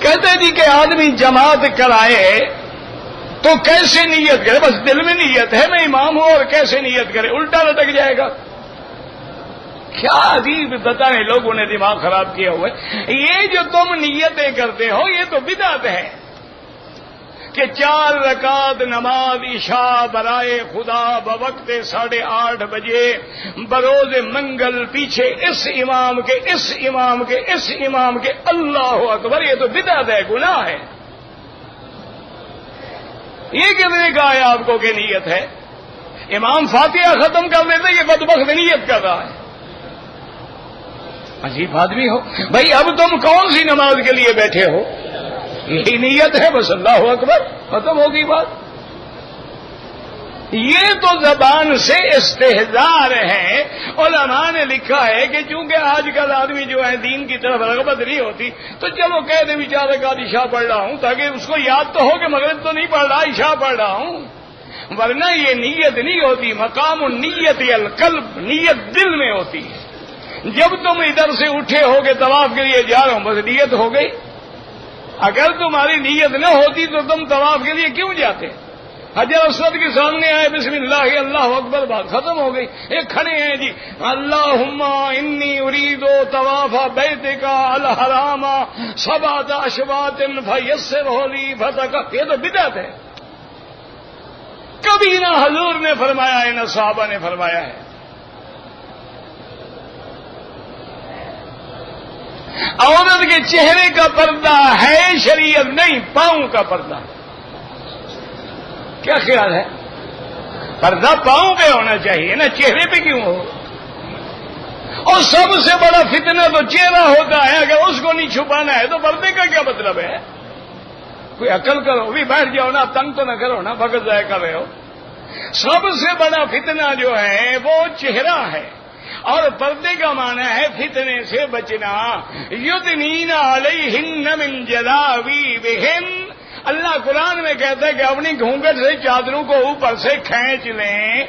کہتے جی کہ آدمی جماعت کرائے تو کیسے نیت کرے؟ بس دل میں نیت ہے میں امام ہوں اور کیسے نیت کرے؟ الٹا لٹک جائے گا. کیا عجیب بتائیں لوگوں نے دماغ خراب کیا ہوا ہے. یہ جو تم نیتیں کرتے ہو یہ تو بدعت ہے کہ 4 رکعت نماز عشاء برائے خدا بوقت 8:30 بجے بروز منگل پیچھے اس امام کے اس امام کے اس امام کے اللہ اکبر. یہ تو بدعت ہے، گناہ ہے. یہ کس نے کہا ہے آپ کو کہ نیت ہے؟ امام فاتحہ ختم کر دیتے، یہ بدبخت نیت کر رہا ہے. عجیب آدمی ہو بھائی. اب تم کون سی نماز کے لیے بیٹھے ہو؟ یہی نیت ہے بس، اللہ اکبر، ختم ہوگی بات. یہ تو زبان سے استحضار ہے. علماء نے لکھا ہے کہ چونکہ آج کل آدمی جو ہے دین کی طرف رغبت نہیں ہوتی تو چلو کہہ دے 4 رکعت عشاء پڑھ رہا ہوں تاکہ اس کو یاد تو ہو کہ مغرب تو نہیں پڑھ رہا، عشاء پڑھ رہا ہوں. ورنہ یہ نیت نہیں ہوتی. مقام النیت القلب، نیت دل میں ہوتی ہے. جب تم ادھر سے اٹھے ہو کہ طواف کے لیے جا رہا ہوں بس نیت ہو گئی. اگر تمہاری نیت نہ ہوتی تو تم طواف کے لیے کیوں جاتے؟ حجر اسود کے سامنے آئے بسم اللہ اللہ اکبر، بات ختم ہو گئی. ایک کھڑے ہیں جی اللہم انی ارید طواف بیتک الحرام 7 اشواط فیسرہ لی فتح. یہ تو بدعت ہے. کبھی نہ حضور نے فرمایا ہے نہ صحابہ نے فرمایا ہے. عورت کے چہرے کا پردہ ہے شریعت نہیں، پاؤں کا پردہ. کیا خیال ہے؟ پردہ پاؤں پہ ہونا چاہیے نا، چہرے پہ کیوں ہو؟ اور سب سے بڑا فتنہ تو چہرہ ہوتا ہے. اگر اس کو نہیں چھپانا ہے تو پردے کا کیا مطلب ہے؟ کوئی عقل کرو بھی، بیٹھ جاؤ نا، تنگ تو نہ کرو نا، بھگت ضائع کر رہے ہو. سب سے بڑا فتنہ جو ہے وہ چہرہ ہے. اور پردے کا معنی ہے فتنے سے بچنا. یدنین علیہن من جلابیبہن. اللہ قرآن میں کہتا ہے کہ اپنی گھونگھٹ سے چادروں کو اوپر سے کھینچ لیں.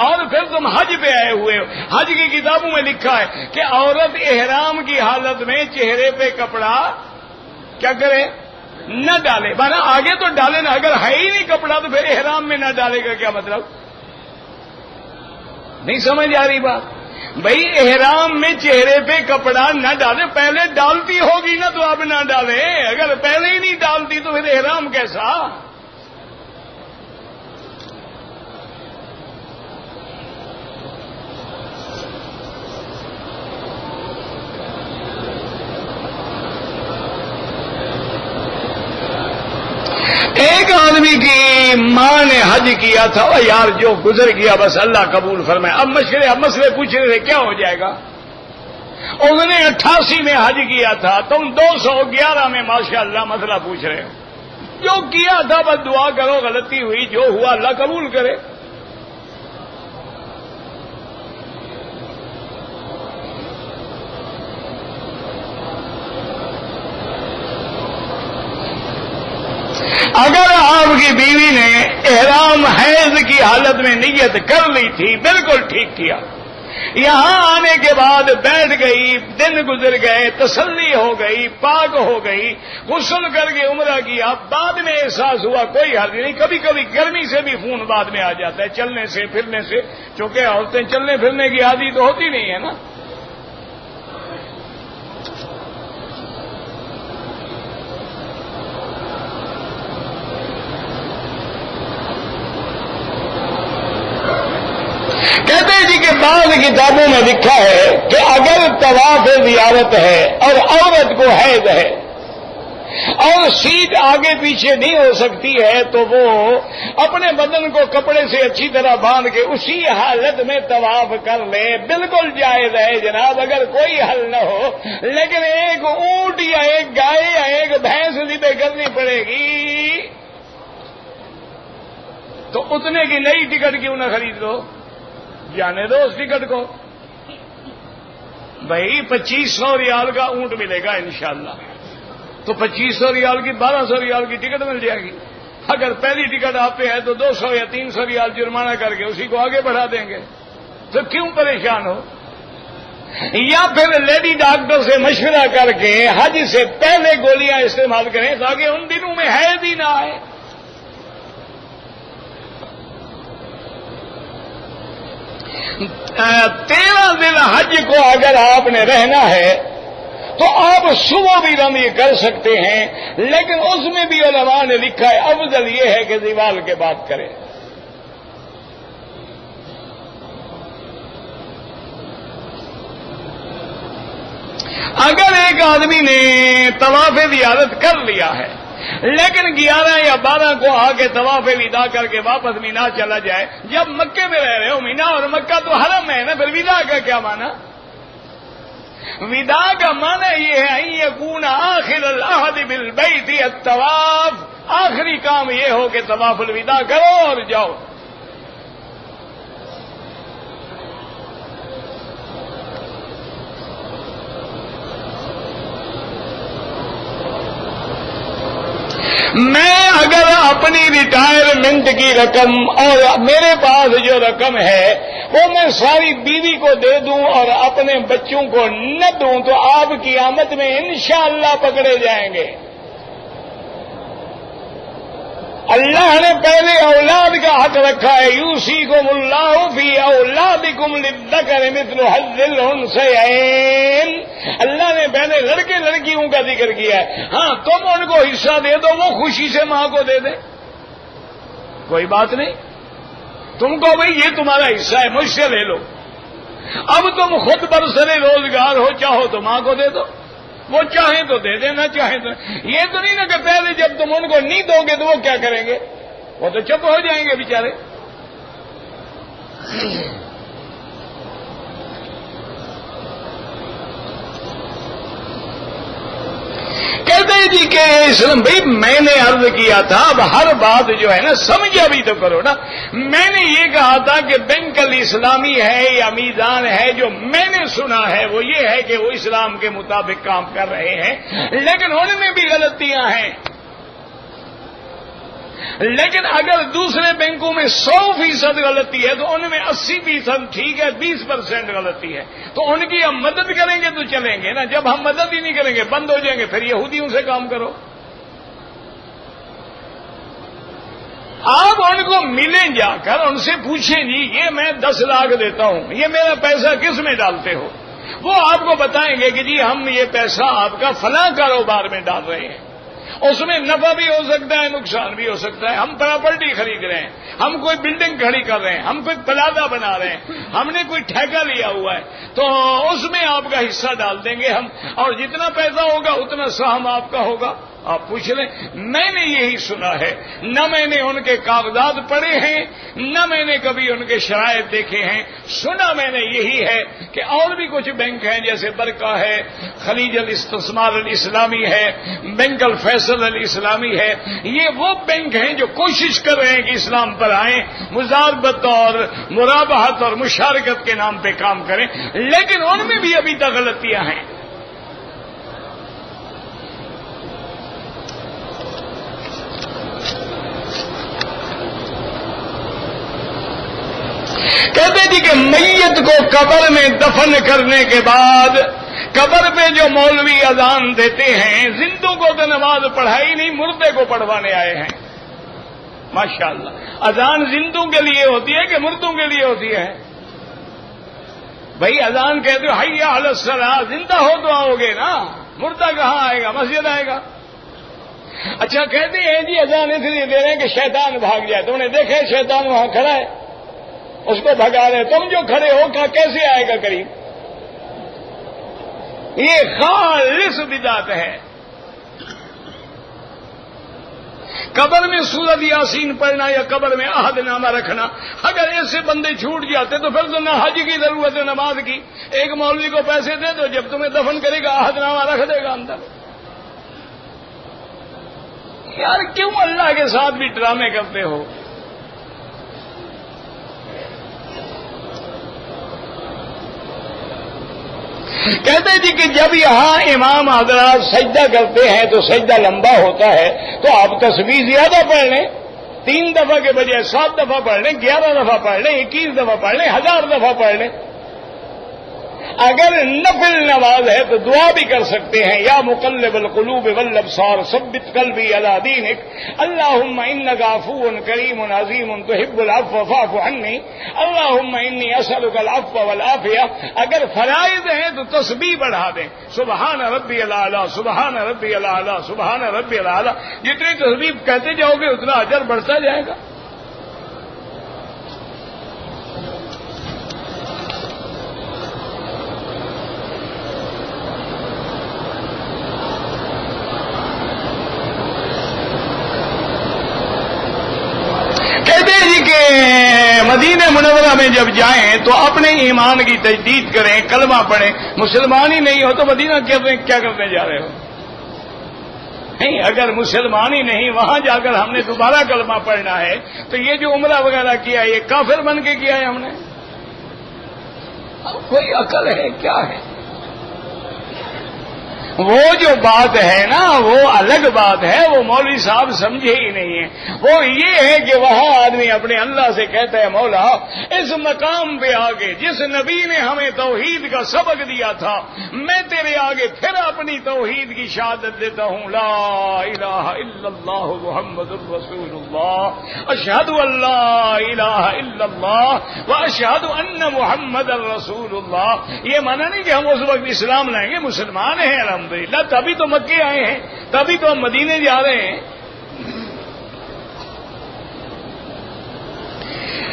اور پھر تم حج پہ آئے ہوئے ہو. حج کی کتابوں میں لکھا ہے کہ عورت احرام کی حالت میں چہرے پہ کپڑا کیا کرے؟ نہ ڈالے. مانا آگے تو ڈالے نا، اگر ہے ہی نہیں کپڑا تو پھر احرام میں نہ ڈالے گا کیا مطلب؟ نہیں سمجھ آ رہی بات؟ بھائی احرام میں چہرے پہ کپڑا نہ ڈالے. پہلے ڈالتی ہوگی نا تو اب نہ ڈالے. اگر پہلے ہی نہیں ڈالتی تو پھر احرام کیسا؟ ایک آدمی کی ماں نے حج کیا تھا، اور یار جو گزر گیا بس اللہ قبول فرمائے. اب مسئلے پوچھ رہے تھے کیا ہو جائے گا. انہوں نے 88 میں حج کیا تھا، تم 211 میں ماشاءاللہ مسئلہ پوچھ رہے ہو. جو کیا تھا بس دعا کرو، غلطی ہوئی، جو ہوا اللہ قبول کرے. اگر آپ کی بیوی نے احرام حیض کی حالت میں نیت کر لی تھی، بالکل ٹھیک کیا. یہاں آنے کے بعد بیٹھ گئی، دن گزر گئے، تسلی ہو گئی، پاک ہو گئی، غسل کر کے عمرہ کیا، بعد میں احساس ہوا کوئی حرج نہیں. کبھی کبھی گرمی سے بھی خون بعد میں آ جاتا ہے، چلنے سے پھرنے سے. چونکہ عورتیں چلنے پھرنے کی عادی تو ہوتی نہیں ہے نا. کہتے ہیں جی کہ بعض کتابوں میں لکھا ہے کہ اگر طواف زیارت ہے اور عورت کو حیض ہے اور سیٹ آگے پیچھے نہیں ہو سکتی ہے تو وہ اپنے بدن کو کپڑے سے اچھی طرح باندھ کے اسی حالت میں طواف کر لے. بالکل جائز ہے جناب، اگر کوئی حل نہ ہو. لیکن ایک اونٹ یا ایک گائے یا ایک بھینس ذبح کرنی پڑے گی تو اتنے کی نئی ٹکٹ کیوں نہ خرید لو؟ جانے دو اس ٹکٹ کو. بھائی 2500 ریال کا اونٹ ملے گا انشاءاللہ، تو 2500 ریال کی 1200 ریال کی ٹکٹ مل جائے گی. اگر پہلی ٹکٹ آپ پہ ہے تو 200 یا 300 ریال جرمانہ کر کے اسی کو آگے بڑھا دیں گے. تو کیوں پریشان ہو؟ یا پھر لیڈی ڈاکٹر سے مشورہ کر کے حج سے پہلے گولیاں استعمال کریں تاکہ ان دنوں میں حیض ہی نہ آئے. 13 دن حج کو اگر آپ نے رہنا ہے تو آپ صبح بھی رمی کر سکتے ہیں، لیکن اس میں بھی علماء نے لکھا ہے افضل یہ ہے کہ زوال کے بعد کریں. اگر ایک آدمی نے طواف زیارت کر لیا ہے لیکن 11 یا 12 کو آ کے طواف وداع کر کے واپس مینا چلا جائے، جب مکے میں رہ رہے ہو، مینا اور مکہ تو حرم ہے نا، پھر وداع کا کیا معنی؟ وداع کا معنی یہ ہے ان یکون آخر العہد بالبیت الطواف، آخری کام یہ ہو کہ طواف الوداع کرو اور جاؤ. میں اگر اپنی ریٹائرمنٹ کی رقم اور میرے پاس جو رقم ہے وہ میں ساری بیوی کو دے دوں اور اپنے بچوں کو نہ دوں تو آپ قیامت میں انشاءاللہ پکڑے جائیں گے. اللہ نے پہلے اولاد کا حق رکھا ہے، یوصیکم اللہ فی اولادکم للذکر مثل حظ الانثیین. اللہ نے پہلے لڑکے لڑکیوں کا ذکر کیا ہے. ہاں تم ان کو حصہ دے دو، وہ خوشی سے ماں کو دے دے، کوئی بات نہیں. تم کو بھئی یہ تمہارا حصہ ہے، مجھ سے لے لو. اب تم خود برسر روزگار ہو، چاہو تو ماں کو دے دو، وہ چاہیں تو دے دیں، نہ چاہیں تو. یہ تو نہیں نا کہ پہلے جب تم ان کو نہیں دو گے تو وہ کیا کریں گے؟ وہ تو چپ ہو جائیں گے بیچارے. کہتے ہیں جی کہ اسلام بھائی میں نے عرض کیا تھا اب ہر بات جو ہے نا سمجھا بھی تو کرو نا. میں نے یہ کہا تھا کہ بینک الاسلامی ہے یا میزان ہے، جو میں نے سنا ہے وہ یہ ہے کہ وہ اسلام کے مطابق کام کر رہے ہیں، لیکن ان میں بھی غلطیاں ہیں. لیکن اگر دوسرے بینکوں میں 100% غلطی ہے تو ان میں 80% ٹھیک ہے، 20% غلطی ہے، تو ان کی ہم مدد کریں گے تو چلیں گے نا. جب ہم مدد ہی نہیں کریں گے بند ہو جائیں گے، پھر یہودیوں سے کام کرو. آپ ان کو ملیں جا کر ان سے پوچھیں جی یہ میں 10 لاکھ دیتا ہوں، یہ میرا پیسہ کس میں ڈالتے ہو؟ وہ آپ کو بتائیں گے کہ جی ہم یہ پیسہ آپ کا فلاں کاروبار میں ڈال رہے ہیں. اس میں نفع بھی ہو سکتا ہے، نقصان بھی ہو سکتا ہے. ہم پراپرٹی خرید رہے ہیں، ہم کوئی بلڈنگ کھڑی کر رہے ہیں، ہم کوئی پلازا بنا رہے ہیں، ہم نے کوئی ٹھیکہ لیا ہوا ہے، تو اس میں آپ کا حصہ ڈال دیں گے ہم، اور جتنا پیسہ ہوگا اتنا سہم آپ کا ہوگا. آپ پوچھ لیں. میں نے یہی سنا ہے، نہ میں نے ان کے کاغذات پڑھے ہیں، نہ میں نے کبھی ان کے شرائط دیکھے ہیں. سنا میں نے یہی ہے کہ اور بھی کچھ بینک ہیں جیسے برکہ ہے، خلیج الاستثمار الاسلامی ہے، بینک الفیصل الاسلامی ہے. یہ وہ بینک ہیں جو کوشش کر رہے ہیں کہ اسلام پر آئیں، مزاربت اور مرابحت اور مشارکت کے نام پہ کام کریں، لیکن ان میں بھی ابھی تک غلطیاں ہیں. کہتے جی کہ میت کو قبر میں دفن کرنے کے بعد قبر پہ جو مولوی اذان دیتے ہیں، زندوں کو تو نماز پڑھائی نہیں، مردے کو پڑھوانے آئے ہیں. ماشاءاللہ. اذان زندوں کے لیے ہوتی ہے کہ مردوں کے لیے ہوتی ہے؟ بھائی اذان کہتے ہو حی علی الصلاۃ، زندہ ہو تو آؤ گے نا، مردہ کہاں آئے گا؟ مسجد آئے گا. اچھا کہتے ہیں جی اذان اس لیے دے رہے ہیں کہ شیطان بھاگ جائے. تم نے دیکھا شیطان وہاں کھڑا ہے، اس کو بھگا رہے، تم جو کھڑے ہو کیسے آئے گا قریب؟ یہ خالص بدعت ہے. قبر میں سورۃ یاسین پڑھنا یا قبر میں عہد نامہ رکھنا، اگر ایسے بندے چھوٹ جاتے تو پھر تو نہ حج کی ضرورت ہے نماز کی. ایک مولوی کو پیسے دے دو، جب تمہیں دفن کرے گا عہد نامہ رکھ دے گا اندر. یار کیوں اللہ کے ساتھ بھی ڈرامے کرتے ہو؟ کہتے جی کہ جب یہاں امام حضرات سجدہ کرتے ہیں تو سجدہ لمبا ہوتا ہے، تو آپ تسبیح زیادہ پڑھ لیں، 3 دفعہ کے بجائے 7 دفعہ پڑھ لیں، 11 دفعہ پڑھ لیں، 21 دفعہ پڑھ لیں، 1000 دفعہ پڑھ لیں. اگر نفل نماز ہے تو دعا بھی کر سکتے ہیں. یا مقلب القلوب والابصار ثبت قلبی علی دینک، اللہم انک عفو کریم عظیم تحب العفو فاعف عنی، اللہم انی اسألک العفو والعافیہ. اگر فرائض ہیں تو تسبیح بڑھا دیں، سبحان ربی الاعلی، سبحان ربی الاعلی، سبحان ربی الاعلی. جتنی تسبیح کہتے جاؤ گے اتنا اجر بڑھتا جائے گا. مدینہ منورہ میں جب جائیں تو اپنے ایمان کی تجدید کریں، کلمہ پڑھیں. مسلمان ہی نہیں ہو تو مدینہ کیا کرنے جا رہے ہو؟ نہیں، اگر مسلمان ہی نہیں وہاں جا کر ہم نے دوبارہ کلمہ پڑھنا ہے تو یہ جو عمرہ وغیرہ کیا یہ کافر بن کے کیا ہے ہم نے. اب کوئی عقل ہے کیا ہے؟ وہ جو بات ہے نا وہ الگ بات ہے، وہ مولوی صاحب سمجھے ہی نہیں ہیں. وہ یہ ہے کہ وہاں آدمی اپنے اللہ سے کہتا ہے مولا اس مقام پہ آگے جس نبی نے ہمیں توحید کا سبق دیا تھا، میں تیرے آگے پھر اپنی توحید کی شہادت دیتا ہوں، لا الہ الا اللہ محمد الرسول اللہ، اشہد ان لا الہ الا اللہ واشہد ان محمد الرسول اللہ. یہ مانا نہیں کہ ہم اس وقت اسلام لائیں گے، مسلمان ہیں الحمدللہ، تبھی تو مکے آئے ہیں، تبھی تو ہم مدینے جا رہے ہیں.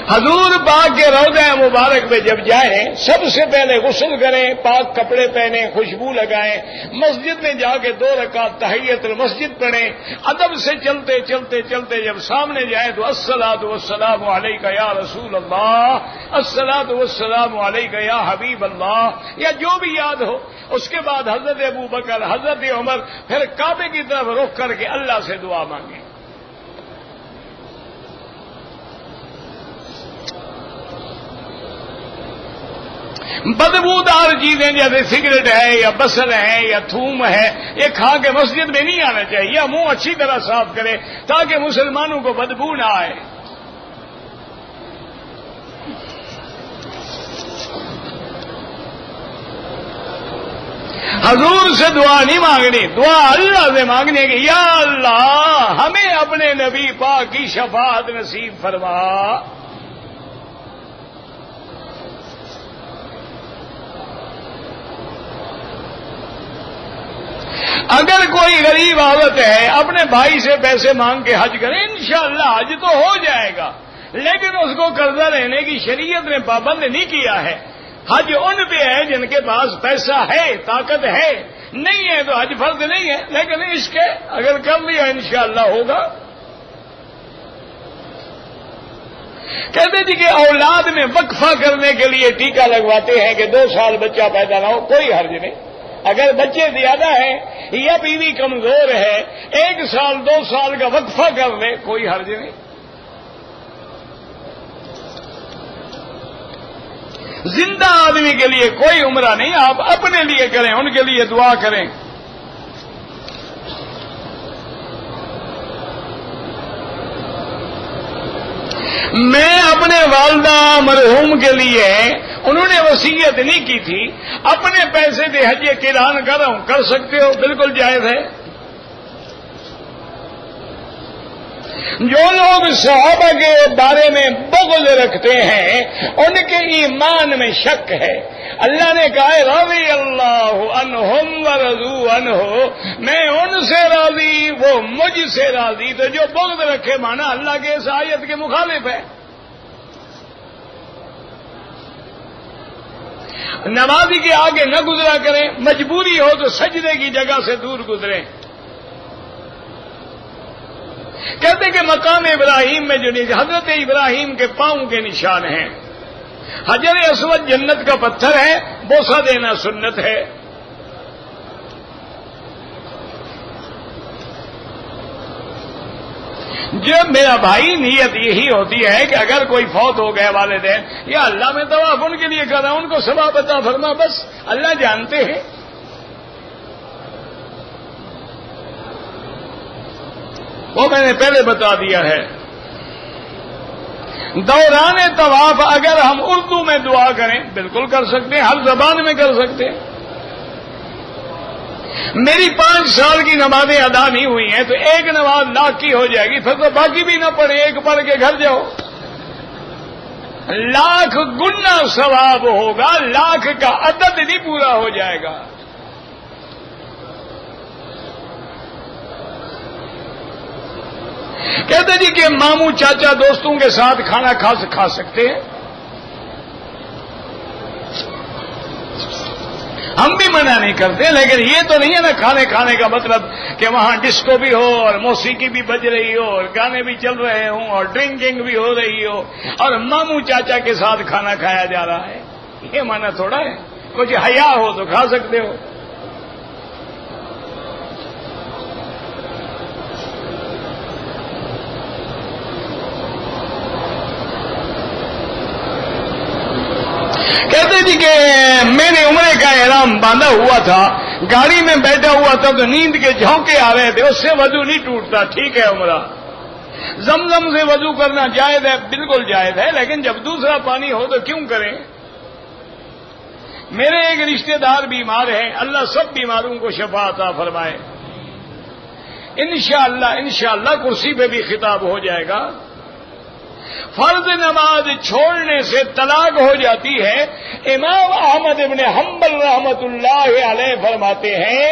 حضور پاک کے روضہ مبارک میں جب جائیں سب سے پہلے غسل کریں، پاک کپڑے پہنیں، خوشبو لگائیں، مسجد میں جا کے 2 رکعت تحیت المسجد پڑھیں، ادب سے چلتے چلتے چلتے جب سامنے جائیں تو الصلاۃ والسلام علیک یا رسول اللہ، الصلاۃ والسلام علیک یا حبیب اللہ، یا جو بھی یاد ہو۔ اس کے بعد حضرت ابوبکر، حضرت عمر، پھر کعبے کی طرف رخ کر کے اللہ سے دعا مانگیں۔ بدبودار چیزیں جیسے سگریٹ ہے یا بصل ہے یا تھوم ہے، یہ کھا کے مسجد میں نہیں آنا چاہیے، یا منہ اچھی طرح صاف کرے تاکہ مسلمانوں کو بدبو نہ آئے۔ حضور سے دعا نہیں مانگنی، دعا اللہ سے مانگنی ہے کہ یا اللہ ہمیں اپنے نبی پاک کی شفاعت نصیب فرما۔ اگر کوئی غریب عورت ہے اپنے بھائی سے پیسے مانگ کے حج کرے، انشاءاللہ حج تو ہو جائے گا، لیکن اس کو قرضہ لینے کی شریعت نے پابند نہیں کیا ہے۔ حج ان پہ ہے جن کے پاس پیسہ ہے، طاقت ہے، نہیں ہے تو حج فرض نہیں ہے، لیکن اس کے اگر کر لیا انشاءاللہ ہوگا۔ کہتے جی کہ اولاد میں وقفہ کرنے کے لیے ٹیکہ لگواتے ہیں کہ 2 سال بچہ پیدا نہ ہو، کوئی حرج نہیں۔ اگر بچے زیادہ ہیں یا بیوی کمزور ہے 1 سال 2 سال کا وقفہ کر لے، کوئی حرج نہیں۔ زندہ آدمی کے لیے کوئی عمرہ نہیں، آپ اپنے لیے کریں، ان کے لیے دعا کریں۔ میں اپنے والدہ مرحوم کے لیے، انہوں نے وصیت نہیں کی تھی، اپنے پیسے سے حج قران کر رہا ہوں، کر سکتے ہو، بالکل جائز ہے۔ جو لوگ صحابہ کے بارے میں بغض رکھتے ہیں ان کے ایمان میں شک ہے۔ اللہ نے کہا رضی اللہ عنہم ورضوا عنہ، میں ان سے راضی وہ مجھ سے راضی، تو جو بغض رکھے مانا اللہ کے اس آیت کے مخالف ہے۔ نمازی کے آگے نہ گزرا کریں، مجبوری ہو تو سجدے کی جگہ سے دور گزریں۔ کہتے کہ مقام ابراہیم میں جو حضرت ابراہیم کے پاؤں کے نشان ہیں، حجر اسود جنت کا پتھر ہے، بوسہ دینا سنت ہے۔ جب میرا بھائی نیت یہی ہوتی ہے کہ اگر کوئی فوت ہو گئے والدین، یا اللہ میں طواف ان کے لیے کر رہا ہوں، ان کو ثواب عطا فرما، بس اللہ جانتے ہیں۔ وہ میں نے پہلے بتا دیا ہے۔ دوران طواف اگر ہم اردو میں دعا کریں بالکل کر سکتے ہیں، ہر زبان میں کر سکتے ہیں۔ میری 5 سال کی نمازیں ادا نہیں ہوئی ہیں تو ایک نماز لاکھ کی ہو جائے گی، پھر تو باقی بھی نہ پڑھیں، ایک پڑھ کے گھر جاؤ، لاکھ گنا ثواب ہوگا، لاکھ کا عدد نہیں پورا ہو جائے گا۔ کہتے جی کہ ماموں چاچا دوستوں کے ساتھ کھانا کھا سکتے ہیں، ہم بھی منع نہیں کرتے، لیکن یہ تو نہیں ہے نا کھانے کا مطلب کہ وہاں ڈسکو بھی ہو اور موسیقی بھی بج رہی ہو اور گانے بھی چل رہے ہوں اور ڈرنکنگ بھی ہو رہی ہو اور ماموں چاچا کے ساتھ کھانا کھایا جا رہا ہے، یہ منع تھوڑا ہے۔ کچھ حیا ہو تو کھا سکتے ہو۔ کہتے جی کہ میں نے عمرے کا احرام باندھا ہوا تھا، گاڑی میں بیٹھا ہوا تھا تو نیند کے جھونکے آ رہے تھے، اس سے وضو نہیں ٹوٹتا، ٹھیک ہے عمرہ۔ زمزم سے وضو کرنا جائز ہے، بالکل جائز ہے، لیکن جب دوسرا پانی ہو تو کیوں کریں؟ میرے ایک رشتہ دار بیمار ہیں، اللہ سب بیماروں کو شفا عطا فرمائے۔ انشاءاللہ کرسی پہ بھی خطاب ہو جائے گا۔ فرض نماز چھوڑنے سے طلاق ہو جاتی ہے۔ امام احمد ابن حنبل رحمت اللہ علیہ فرماتے ہیں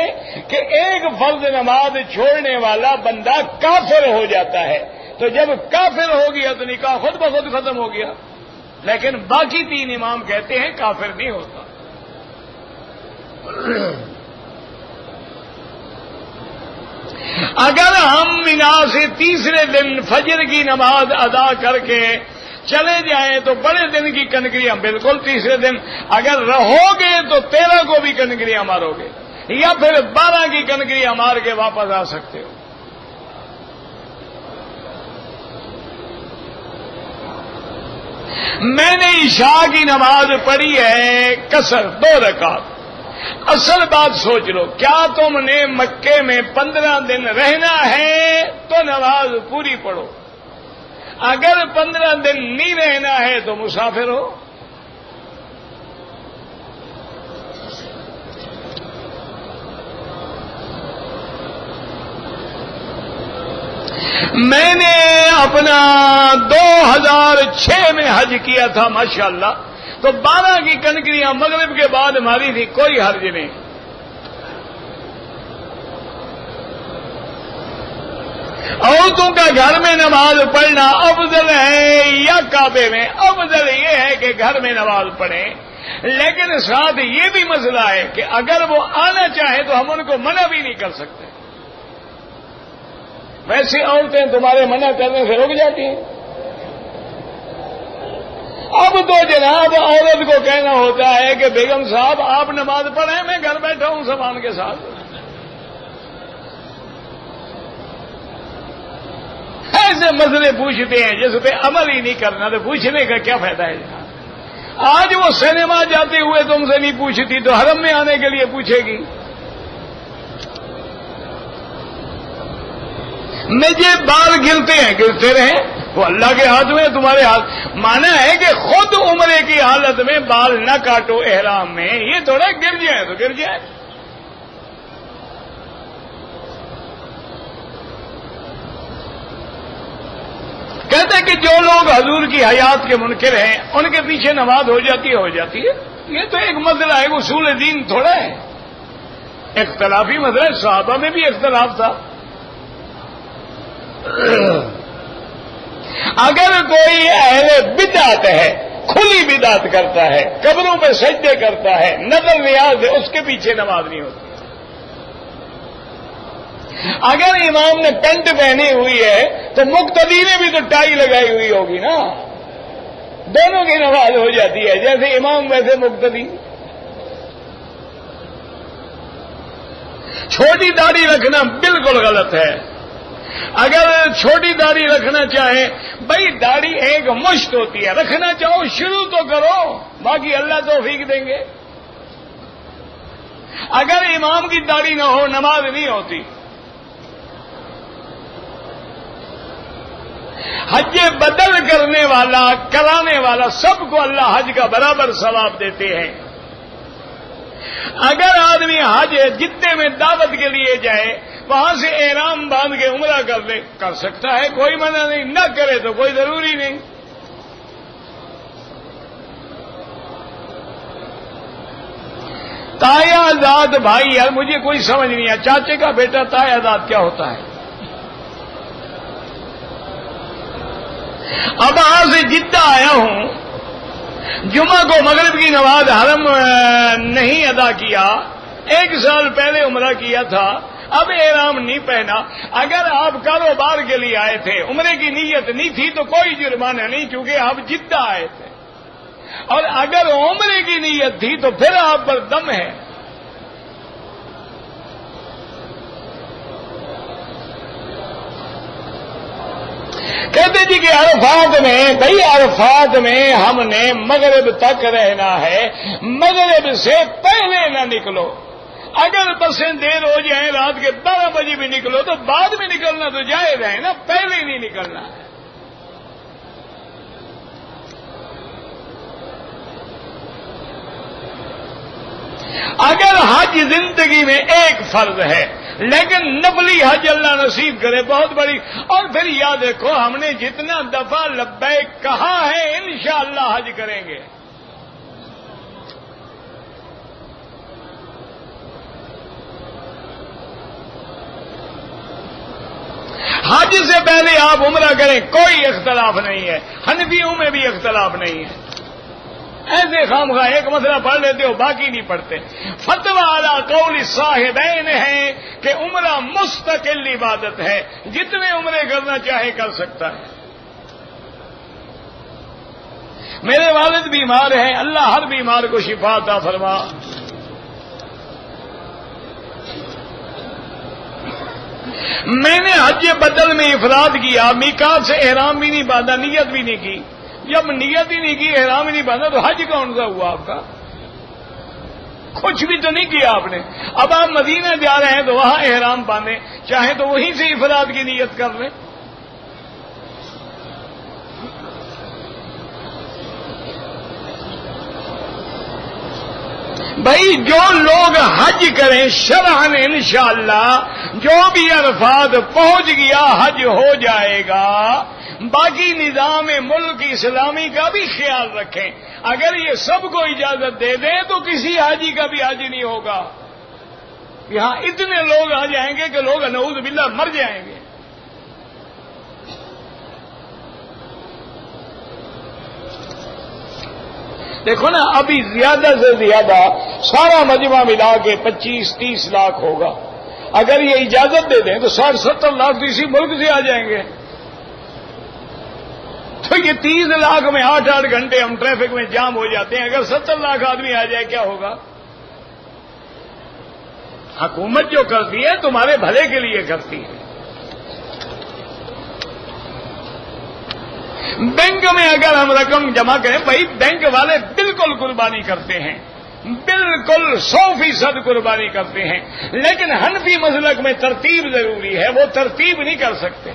کہ ایک فرض نماز چھوڑنے والا بندہ کافر ہو جاتا ہے، تو جب کافر ہو گیا تو نکاح خود بخود ختم ہو گیا، لیکن باقی 3 امام کہتے ہیں کافر نہیں ہوتا۔ اگر ہم مینا سے تیسرے دن فجر کی نماز ادا کر کے چلے جائیں تو بڑے دن کی کنکریاں بالکل تیسرے دن، اگر رہو گے تو 13 کو بھی کنکریاں مارو گے، یا پھر 12 کی کنکریاں مار کے واپس آ سکتے ہو۔ میں نے عشاء کی نماز پڑھی ہے قصر 2 رکعت۔ اصل بات سوچ لو، کیا تم نے مکے میں 15 دن رہنا ہے تو نماز پوری پڑھو، اگر 15 دن نہیں رہنا ہے تو مسافر ہو۔ میں نے اپنا 2006 میں حج کیا تھا ماشاءاللہ، تو 12 کی کنکریاں مغرب کے بعد ماری تھی، کوئی حرج نہیں۔ عورتوں کا گھر میں نماز پڑھنا افضل ہے یا کعبے میں؟ افضل یہ ہے کہ گھر میں نماز پڑھیں، لیکن ساتھ یہ بھی مسئلہ ہے کہ اگر وہ آنا چاہے تو ہم ان کو منع بھی نہیں کر سکتے۔ ویسے عورتیں تمہارے منع کرنے سے رک جاتی ہیں، اب تو جناب عورت کو کہنا ہوتا ہے کہ بیگم صاحب آپ نماز پڑھیں، میں گھر بیٹھا ہوں سامان کے ساتھ۔ ایسے مسئلے پوچھتے ہیں جس پہ عمل ہی نہیں کرنا، تو پوچھنے کا کیا فائدہ ہے؟ آج وہ سینما جاتے ہوئے تم سے نہیں پوچھتی تو حرم میں آنے کے لیے پوچھے گی؟ مجھے بال گرتے ہیں، گرتے رہیں، وہ اللہ کے ہاتھ میں، تمہارے ہاتھ۔ مانا ہے کہ خود عمرے کی حالت میں بال نہ کاٹو احرام میں، یہ تھوڑا گر جائے تو گر جائے۔ کہتے ہیں کہ جو لوگ حضور کی حیات کے منکر ہیں ان کے پیچھے نماز ہو جاتی ہے یہ تو ایک مسئلہ ہے، اصول دین تھوڑا ہے، اختلافی مسئلہ ہے، صحابہ میں بھی اختلاف تھا۔ اگر کوئی اہل بدعت ہے، کھلی بدعت کرتا ہے، قبروں پہ سجدے کرتا ہے، نظر ریاض ہے، اس کے پیچھے نماز نہیں ہوتی۔ اگر امام نے پینٹ پہنی ہوئی ہے تو مقتدی نے بھی تو ٹائی لگائی ہوئی ہوگی نا، دونوں کی نماز ہو جاتی ہے، جیسے امام ویسے مقتدی۔ چھوٹی داڑھی رکھنا بالکل غلط ہے، اگر چھوٹی داڑھی رکھنا چاہے، بھائی داڑھی ایک مشت ہوتی ہے، رکھنا چاہو شروع تو کرو، باقی اللہ توفیق دیں گے۔ اگر امام کی داڑھی نہ ہو نماز نہیں ہوتی۔ حج بدل کرنے والا، کرانے والا، سب کو اللہ حج کا برابر ثواب دیتے ہیں۔ اگر آدمی حج جدے میں دعوت کے لیے جائے، وہاں سے احرام باندھ کے عمرہ کر لے، کر سکتا ہے، کوئی منع نہیں، نہ کرے تو کوئی ضروری نہیں۔ تایا آزاد بھائی، یار مجھے کوئی سمجھ نہیں آیا، چاچے کا بیٹا تایا آزاد کیا ہوتا ہے؟ اب وہاں سے جدہ آیا ہوں، جمعہ کو مغرب کی نماز حرم نہیں ادا کیا، 1 سال پہلے عمرہ کیا تھا، اب احرام نہیں پہنا۔ اگر آپ کاروبار کے لیے آئے تھے، عمرے کی نیت نہیں تھی تو کوئی جرمانہ نہیں، کیونکہ آپ جدہ آئے تھے، اور اگر عمرے کی نیت تھی تو پھر آپ پر دم ہے۔ کہتے جی کہ عرفات میں، بھائی عرفات میں ہم نے مغرب تک رہنا ہے، مغرب سے پہلے نہ نکلو، اگر بسیں دیر ہو جائیں رات کے 12 بجے بھی نکلو تو بعد میں نکلنا تو جائز ہے نا، پہلے نہیں نکلنا ہے۔ اگر حج زندگی میں ایک فرض ہے، لیکن نفلی حج اللہ نصیب کرے بہت بڑی، اور پھر یاد رکھو ہم نے جتنا دفعہ لبیک کہا ہے انشاءاللہ حج کریں گے۔ حج سے پہلے آپ عمرہ کریں، کوئی اختلاف نہیں ہے، حنفیوں میں بھی اختلاف نہیں ہے۔ ایسے خامخواہ ایک مسئلہ پڑھ لیتے ہو، باقی نہیں پڑھتے۔ فتویٰ علی قول صاحبین ہے کہ عمرہ مستقل عبادت ہے، جتنے عمرے کرنا چاہے کر سکتا ہے۔ میرے والد بیمار ہیں، اللہ ہر بیمار کو شفا عطا فرما۔ میں نے حج بدل میں افراد کیا، میقات سے احرام بھی نہیں باندھا، نیت بھی نہیں کی۔ جب نیت ہی نہیں کی، احرام ہی نہیں باندھا، تو حج کون سا ہوا آپ کا؟ کچھ بھی تو نہیں کیا آپ نے۔ اب آپ مدینہ جا رہے ہیں تو وہاں احرام باندھیں، چاہے تو وہیں سے افراد کی نیت کر لیں۔ بھائی جو لوگ حج کریں شرعاً انشاءاللہ جو بھی عرفات پہنچ گیا حج ہو جائے گا۔ باقی نظام ملک اسلامی کا بھی خیال رکھیں، اگر یہ سب کو اجازت دے دیں تو کسی حاجی کا بھی حج نہیں ہوگا۔ یہاں اتنے لوگ آ جائیں گے کہ لوگ نعوذ باللہ مر جائیں گے۔ دیکھو نا، ابھی زیادہ سے زیادہ سارا مجمع ملا کے 25-30 لاکھ ہوگا۔ اگر یہ اجازت دے دیں تو 60-70 لاکھ تو اسی ملک سے آ جائیں گے۔ تو یہ 30 لاکھ میں 8-8 گھنٹے ہم ٹریفک میں جام ہو جاتے ہیں، اگر 70 لاکھ آدمی آ جائے کیا ہوگا؟ حکومت جو کرتی ہے تمہارے بھلے کے لیے کرتی ہے۔ بینک میں اگر ہم رقم جمع کریں، بھائی بینک والے بالکل قربانی کرتے ہیں، بالکل 100% قربانی کرتے ہیں، لیکن حنفی مسلک میں ترتیب ضروری ہے، وہ ترتیب نہیں کر سکتے۔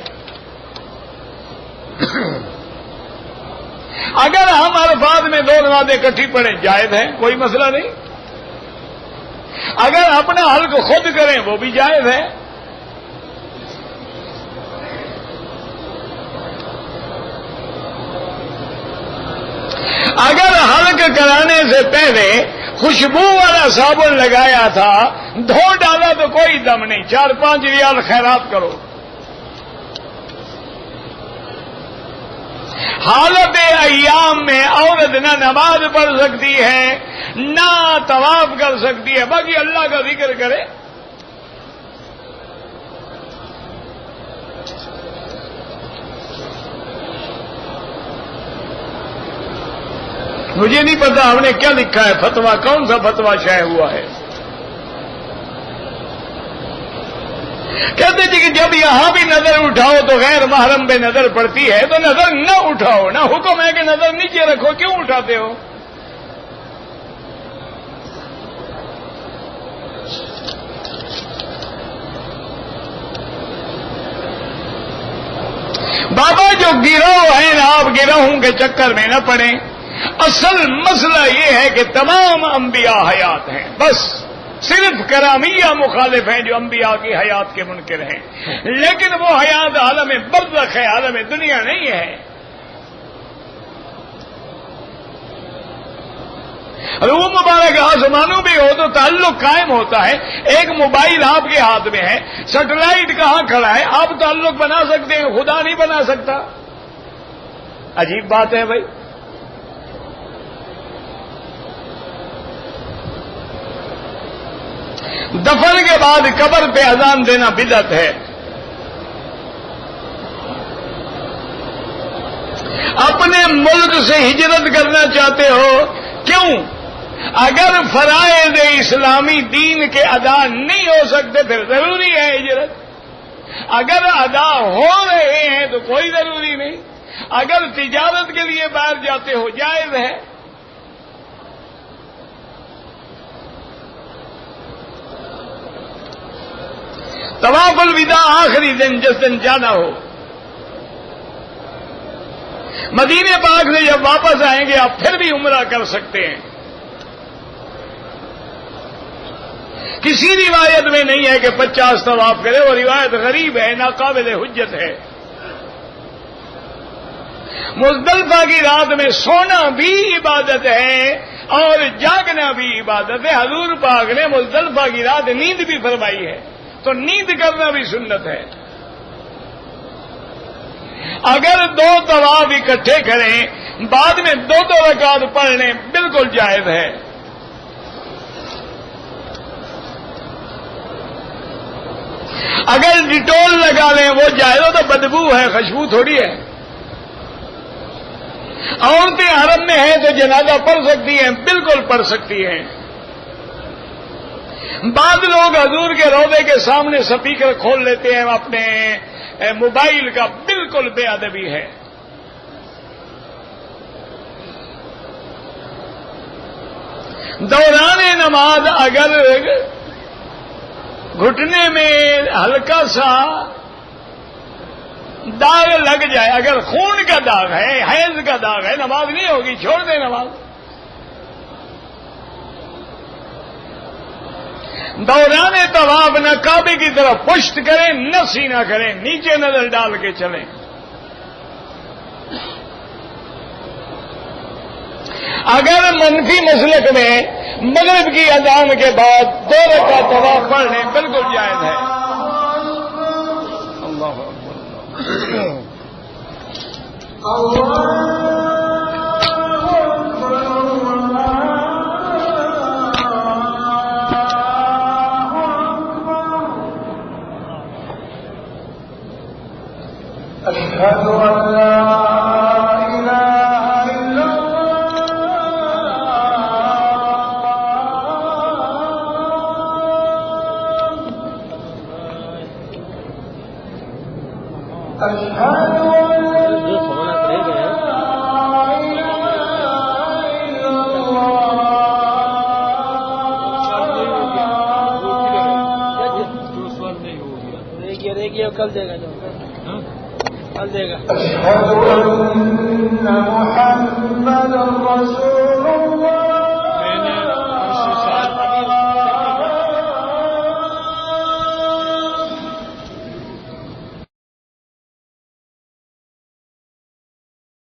اگر ہم عرفات میں 2 نمازیں اکٹھی پڑھیں جائز ہے، کوئی مسئلہ نہیں۔ اگر اپنا حلق خود کریں وہ بھی جائز ہے۔ اگر حلق کرانے سے پہلے خوشبو والا صابن لگایا تھا، دھو ڈالا تو کوئی دم نہیں، 4-5 ریال خیرات کرو۔ حالت ایام میں عورت نہ نماز پڑھ سکتی ہے، نہ طواف کر سکتی ہے، باقی اللہ کا ذکر کرے۔ مجھے نہیں پتا ہم نے کیا لکھا ہے فتویٰ، کون سا فتویٰ شائع ہوا ہے۔ کہتے تھے کہ جب یہاں بھی نظر اٹھاؤ تو غیر محرم پہ نظر پڑتی ہے، تو نظر نہ اٹھاؤ، نہ حکم ہے کہ نظر نیچے رکھو، کیوں اٹھاتے ہو؟ بابا جو گروہ ہیں نا، آپ گروہوں کے چکر میں نہ پڑیں۔ اصل مسئلہ یہ ہے کہ تمام انبیاء حیات ہیں، بس صرف کرامیہ مخالف ہیں جو انبیاء کی حیات کے منکر ہیں، لیکن وہ حیات عالم برزخ ہے، عالم دنیا نہیں ہے۔ روح مبارک آسمانوں بھی ہو تو تعلق قائم ہوتا ہے۔ ایک موبائل آپ کے ہاتھ میں ہے، سیٹلائٹ کہاں کھڑا ہے، آپ تعلق بنا سکتے ہیں، خدا نہیں بنا سکتا۔ عجیب بات ہے بھائی۔ دفن کے بعد قبر پہ اذان دینا بدعت ہے۔ اپنے ملک سے ہجرت کرنا چاہتے ہو، کیوں؟ اگر فرائض اسلامی دین کے ادا نہیں ہو سکتے پھر ضروری ہے ہجرت۔ اگر ادا ہو رہے ہیں تو کوئی ضروری نہیں۔ اگر تجارت کے لیے باہر جاتے ہو جائز ہے۔ طواف الوداع آخری دن جس دن جانا ہو، مدینے پاک سے جب واپس آئیں گے آپ پھر بھی عمرہ کر سکتے ہیں۔ کسی روایت میں نہیں ہے کہ 50 طواف کرے، وہ روایت غریب ہے، ناقابل حجت ہے۔ مزدلفہ کی رات میں سونا بھی عبادت ہے اور جاگنا بھی عبادت ہے۔ حضور پاک نے مزدلفہ کی رات نیند بھی فرمائی ہے، تو نیند کرنا بھی سنت ہے۔ اگر دو طواف اکٹھے کریں بعد میں دو رکعت پڑھ لیں بالکل جائز ہے. اگر ڈیٹول لگا لیں وہ جائز ہو تو بدبو ہے، خوشبو تھوڑی ہے. عورتیں حرم میں ہیں تو جنازہ پڑھ سکتی ہیں، بالکل پڑھ سکتی ہیں. بعض لوگ حضور کے روضے کے سامنے سپیکر کھول لیتے ہیں اپنے موبائل کا، بالکل بے ادبی ہے. دوران نماز اگر گھٹنے میں ہلکا سا داغ لگ جائے، اگر خون کا داغ ہے، حیض کا داغ ہے، نماز نہیں ہوگی، چھوڑ دیں نماز. دوران طواف نہ کعبے کی طرف پشت کریں نہ سینہ کریں، نیچے نظر ڈال کے چلیں. اگر منفی مسلک میں مغرب کی اذان کے بعد 2 رکعت طواف پڑھ لیں بالکل جائز ہے. اللہ أشهد أن لا إله إلا الله أشهد کل دے گا جو کل دے گا. أشهد أن محمدا رسول الله